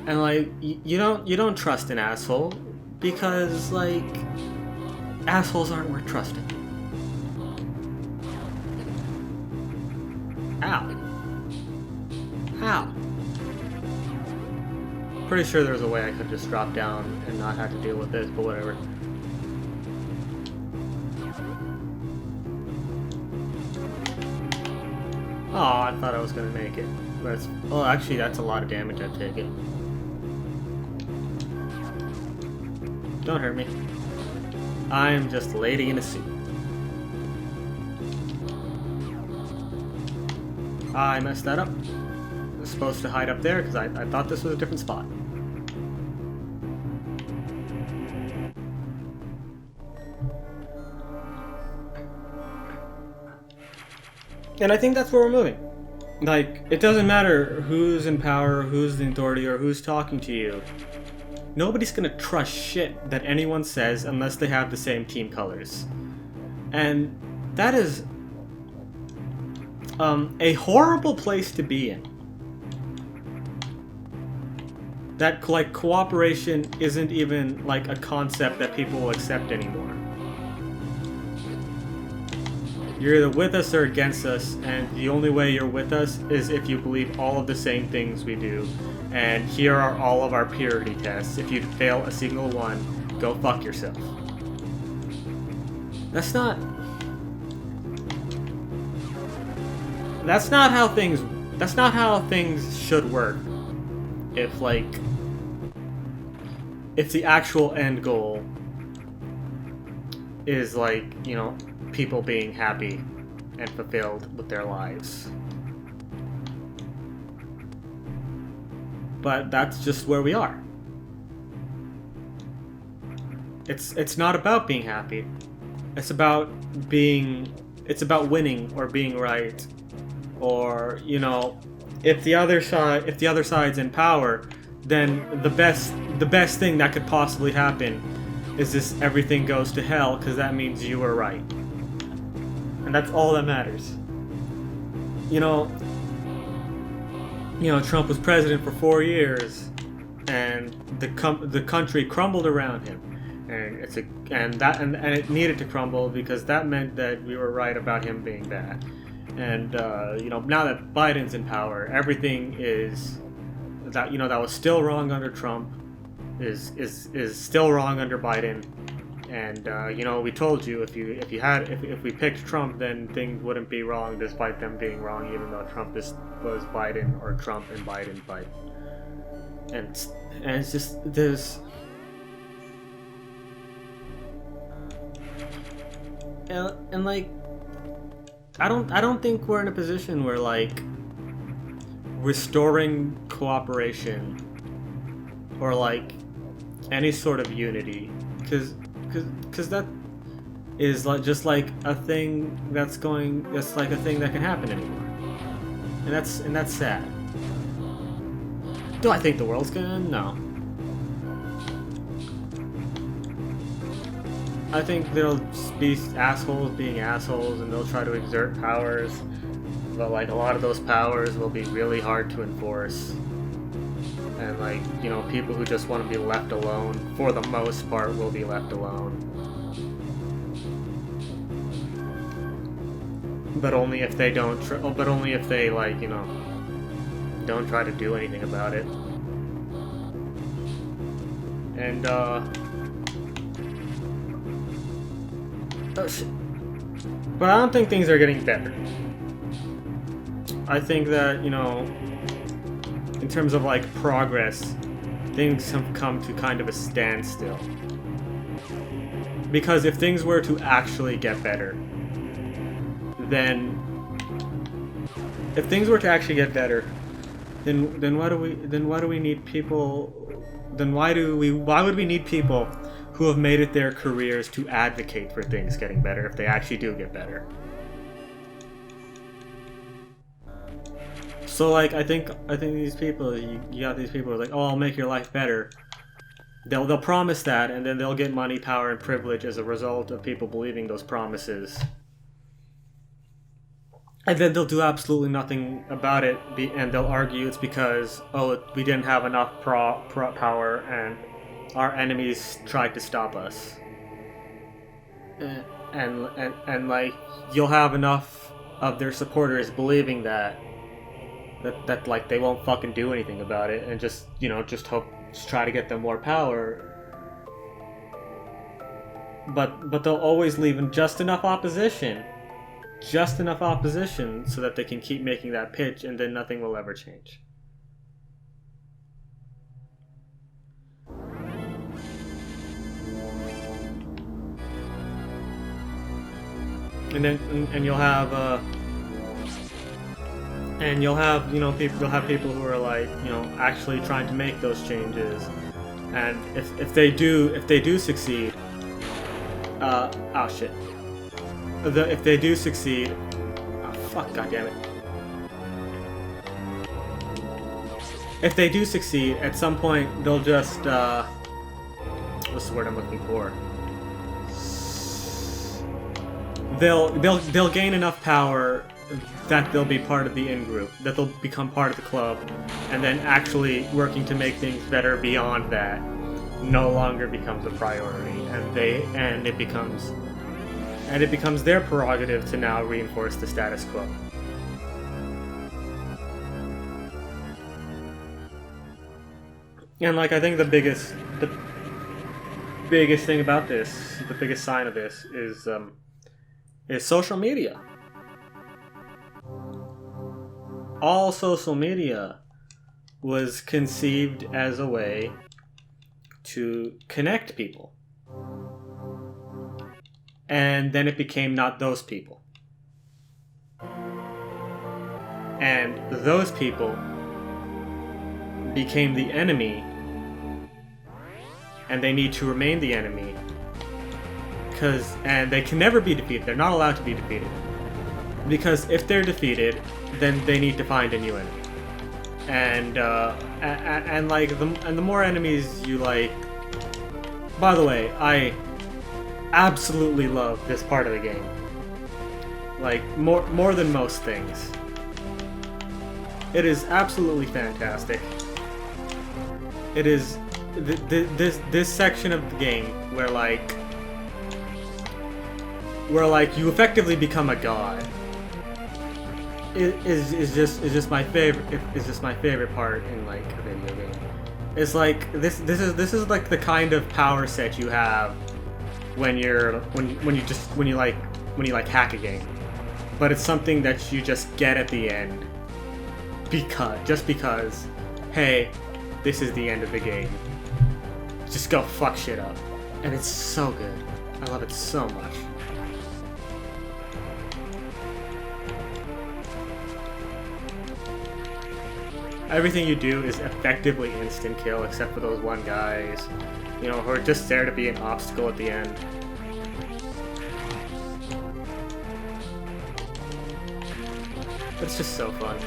A: And like, you don't trust an asshole because, like, assholes aren't worth trusting. Ow. Pretty sure there was a way I could just drop down and not have to deal with this, but whatever. Oh, I thought I was gonna make it. But well, actually, that's a lot of damage I've taken. Don't hurt me. I'm just a lady in a suit. I messed that up. I was supposed to hide up there because I thought this was a different spot. And I think that's where we're moving. Like, it doesn't matter who's in power, who's the authority, or who's talking to you. nobody's gonna trust shit that anyone says unless they have the same team colors. And that is a horrible place to be in. That, like, cooperation isn't even, like, a concept that people will accept anymore. You're either with us or against us, and the only way you're with us is if you believe all of the same things we do. And here are all of our purity tests. If you fail a single one, go fuck yourself. That's not how things should work. If the actual end goal is, like, you know, people being happy and fulfilled with their lives. But that's just where we are. It's not about being happy. It's about winning or being right. Or, you know, if the other side's in power, then the best thing that could possibly happen is this: everything goes to hell, because that means you were right. And that's all that matters. You know, Trump was president for 4 years, and the country crumbled around him, and it needed to crumble because that meant that we were right about him being bad. And you know, now that Biden's in power, everything is that was still wrong under Trump is still wrong under Biden. And you know, we told you if we picked Trump, then things wouldn't be wrong despite them being wrong, even though Trump was Biden, or Trump and Biden fight. And it's just there's and like I don't think we're in a position where, like, restoring cooperation or, like, any sort of unity, because that is, like, just like a thing that's like a thing that can happen anymore, and that's sad. Do I think the world's gonna? No. I think there'll be assholes being assholes, and they'll try to exert powers, but, like, a lot of those powers will be really hard to enforce. And, like, you know, people who just want to be left alone, for the most part, will be left alone. But only if they don't. But only if they, like, you know, don't try to do anything about it. And oh shit. But I don't think things are getting better. I think that, you know, in terms of, like, progress, things have come to kind of a standstill. Because if things were to actually get better, then why would we need people who have made it their careers to advocate for things getting better if they actually do get better? So, like, I think these people, you got these people who are like, oh, I'll make your life better. They'll promise that, and then they'll get money, power, and privilege as a result of people believing those promises. And then they'll do absolutely nothing about it, and they'll argue it's because, oh, we didn't have enough power, and our enemies tried to stop us. And like, you'll have enough of their supporters believing that like, they won't fucking do anything about it, and just try to get them more power. But they'll always leave in just enough opposition so that they can keep making that pitch, and then nothing will ever change. And you'll have people who are, like, you know, actually trying to make those changes, and if they do succeed, if they do succeed, goddammit. If they do succeed, at some point they'll just what's the word I'm looking for? They'll gain enough power that they'll be part of the in-group, that they'll become part of the club, and then actually working to make things better beyond that no longer becomes a priority, and it becomes their prerogative to now reinforce the status quo. And like I think the biggest thing about this, the biggest sign of this is social media. All social media was conceived as a way to connect people. And then it became not those people. And those people became the enemy, and they need to remain the enemy. And they can never be defeated. They're not allowed to be defeated. Because if they're defeated, then they need to find a new enemy. And the more enemies you like. By the way, I absolutely love this part of the game. Like more than most things. It is absolutely fantastic. It is this section of the game where you effectively become a god. Is just my favorite. Is just my favorite part in like a video game. It's like this is like the kind of power set you have when you hack a game, but it's something that you just get at the end because hey, this is the end of the game. Just go fuck shit up, and it's so good. I love it so much. Everything you do is effectively instant kill, except for those one guys, who are just there to be an obstacle at the end. It's just so fun.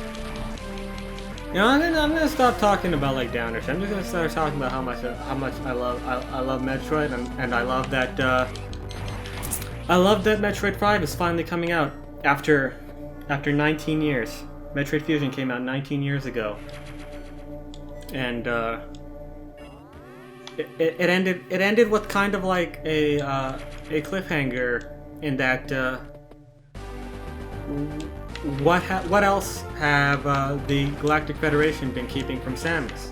A: I'm gonna stop talking about like downers. I'm just gonna start talking about how much I love Metroid, and I love that Metroid 5 is finally coming out after 19 years. Metroid Fusion came out 19 years ago, and it ended with kind of like a cliffhanger in that what else have the Galactic Federation been keeping from Samus?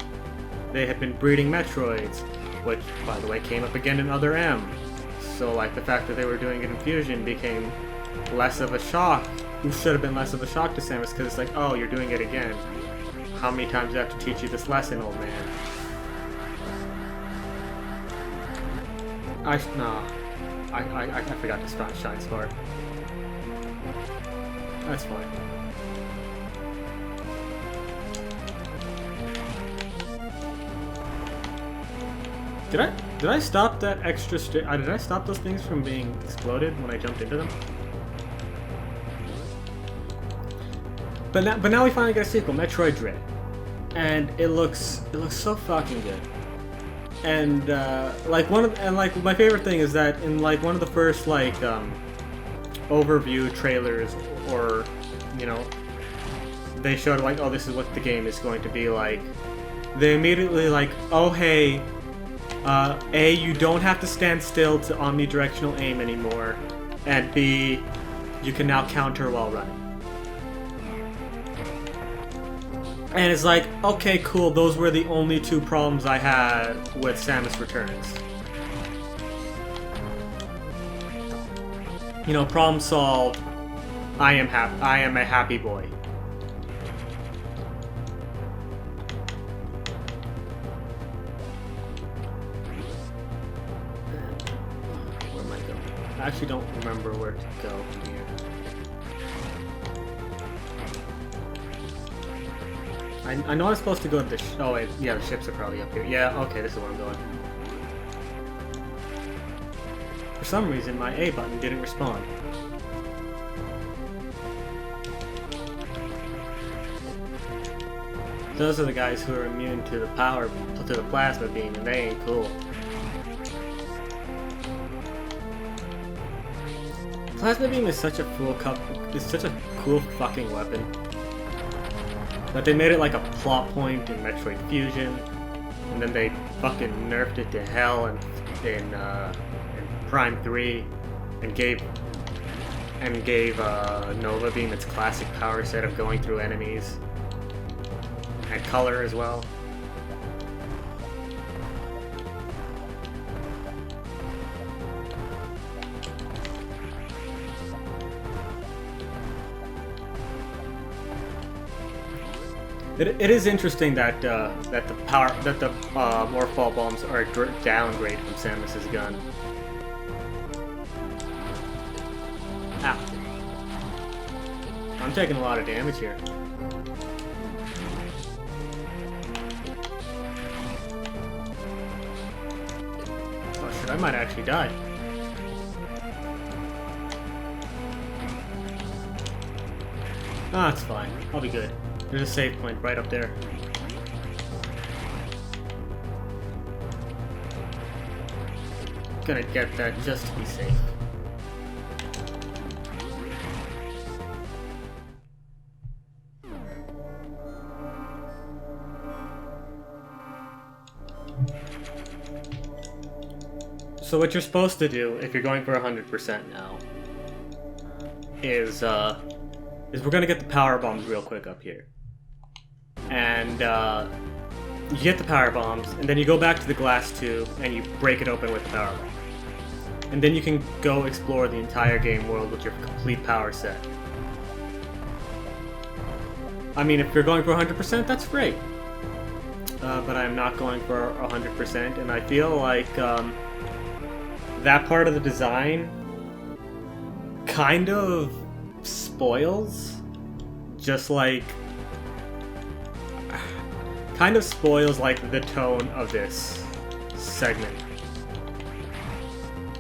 A: They had been breeding Metroids, which by the way came up again in Other M. So like the fact that they were doing it in Fusion became less of a shock. It should have been less of a shock to Samus, because it's like, oh, you're doing it again. How many times do I have to teach you this lesson, old man? I forgot to start Shine Smart. That's fine. Did I stop that extra did I stop those things from being exploded when I jumped into them? But now we finally get a sequel, Metroid Dread, and it looks so fucking good. And my favorite thing is that in like one of the first overview trailers, or they showed like, oh, this is what the game is going to be like. They immediately like, oh hey, A, you don't have to stand still to omnidirectional aim anymore, and B, you can now counter while running. And it's like, okay, cool, those were the only two problems I had with Samus Returns. Problem solved. I am a happy boy. Where am I going? I actually don't remember where to go from here. I know I'm supposed to go to the oh wait, yeah, the ships are probably up here. Yeah, okay, this is where I'm going. For some reason, my A button didn't respond. Those are the guys who are immune to the plasma beam, and they ain't cool. Plasma beam is such a cool fucking weapon. But they made it like a plot point in Metroid Fusion, and then they fucking nerfed it to hell in Prime 3, and gave Nova Beam its classic power set of going through enemies, and color as well. It is interesting that the morph ball bombs are a downgrade from Samus's gun. Ow. I'm taking a lot of damage here. Oh shit, I might actually die. Ah, it's fine. I'll be good. There's a save point right up there. Gonna get that just to be safe. So what you're supposed to do, if you're going for 100% now, is we're gonna get the power bombs real quick up here. And you get the power bombs, and then you go back to the glass tube and you break it open with the power bomb. And then you can go explore the entire game world with your complete power set. I mean, if you're going for 100%, that's great. But I'm not going for 100%, and I feel like that part of the design kind of spoils, like the tone of this segment.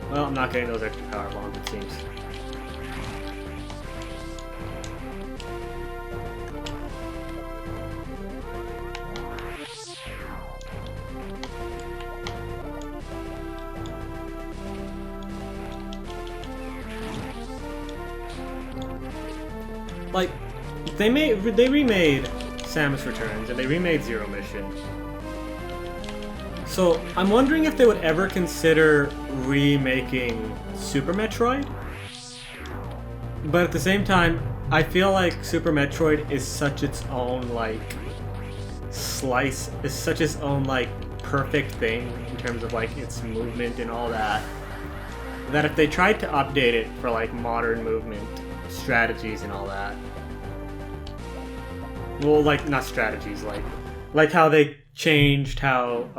A: Well, I'm not getting those extra power bombs, it seems. Like, they remade Samus Returns, and they remade Zero Mission. So, I'm wondering if they would ever consider remaking Super Metroid? But at the same time, I feel like Super Metroid is such its own, like, perfect thing in terms of, like, its movement and all that, that if they tried to update it for, like, modern movement strategies and all that, well, like, not strategies, like how they changed how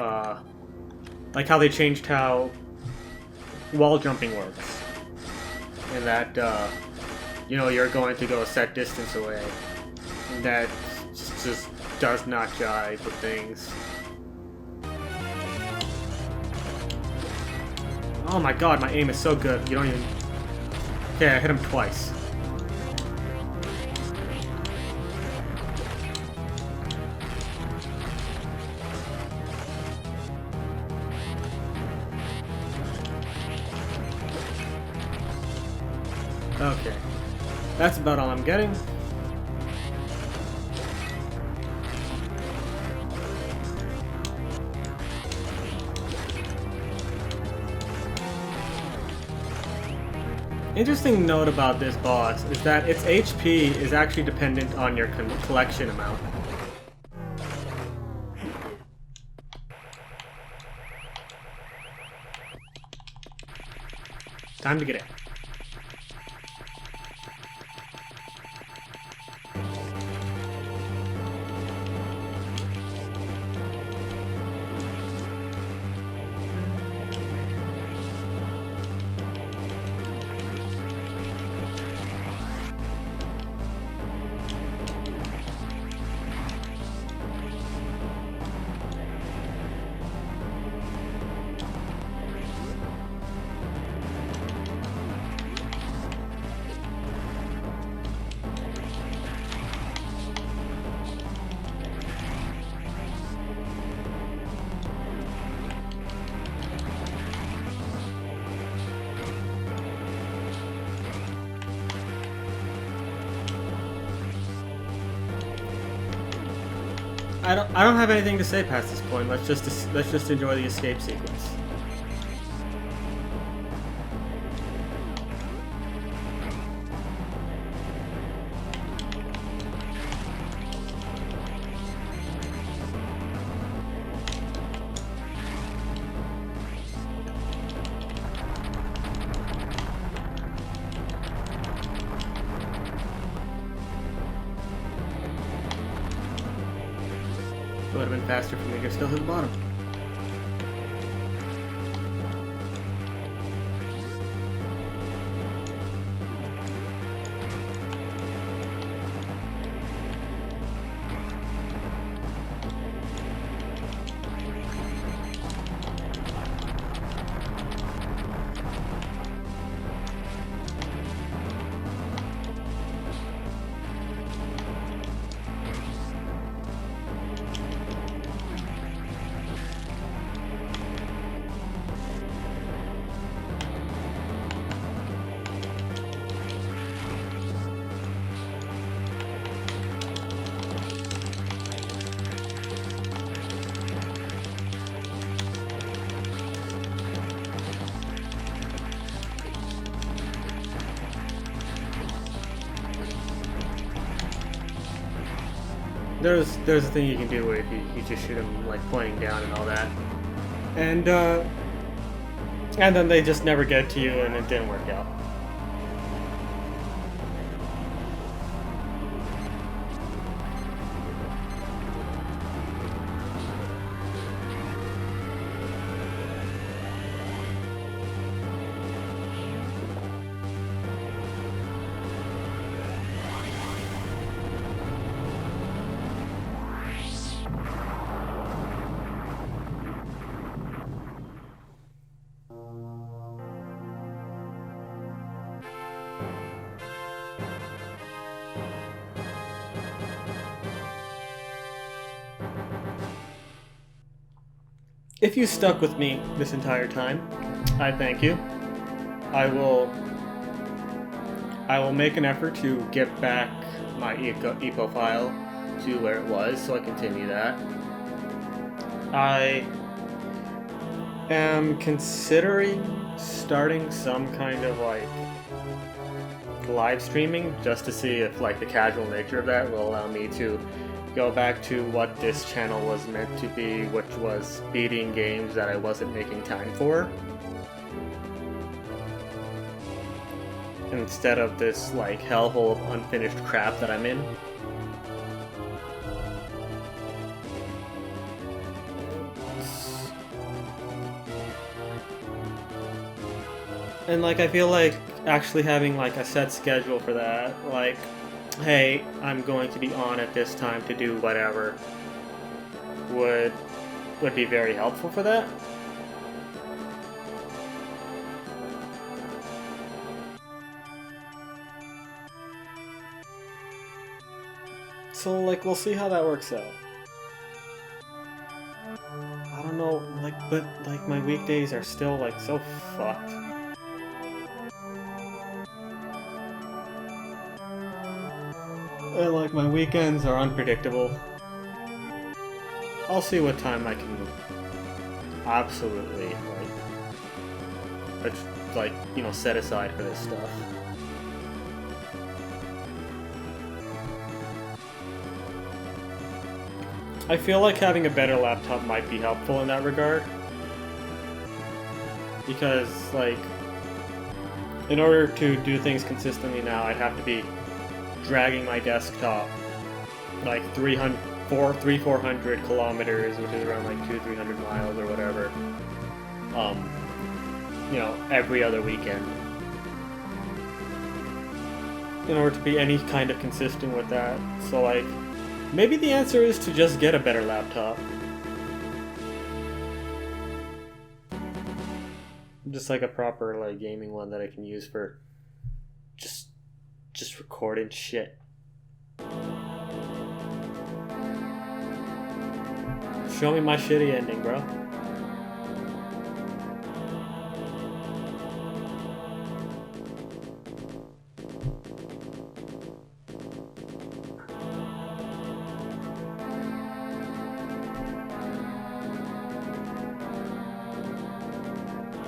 A: wall jumping works, and that you're going to go a set distance away, and that just does not jive with things. Oh my god, my aim is so good. You don't even. Okay, I hit him twice. Okay, that's about all I'm getting. Interesting note about this boss is that its HP is actually dependent on your collection amount. Time to get it. I don't have anything to say past this point. Let's just enjoy the escape sequence. It would have been faster for me to still hit the bottom. There's a thing you can do where you just shoot them like pointing down and all that, and then they just never get to you, and it didn't work out. If you stuck with me this entire time, I thank you. I will make an effort to get back my EPO file to where it was, so I continue that. I am considering starting some kind of like live streaming just to see if like the casual nature of that will allow me to go back to what this channel was meant to be, which was beating games that I wasn't making time for, instead of this like hellhole of unfinished crap that I'm in. And like I feel like actually having like a set schedule for that, like, hey, I'm going to be on at this time to do whatever, would be very helpful for that. So like we'll see how that works out. I don't know, like, but like my weekdays are still like so fucked. And like my weekends are unpredictable. I'll see what time I can absolutely like you know, set aside for this stuff. I feel like having a better laptop might be helpful in that regard, because like in order to do things consistently now, I'd have to be dragging my desktop like 400 kilometers, which is around like 200-300 miles or whatever, you know, every other weekend, in order to be any kind of consistent with that. So like maybe the answer is to just get a better laptop, just like a proper like gaming one that I can use for just recording shit. Show me my shitty ending, bro.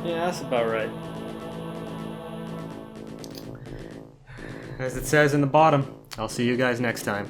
A: Yeah, that's about right. As it says in the bottom, I'll see you guys next time.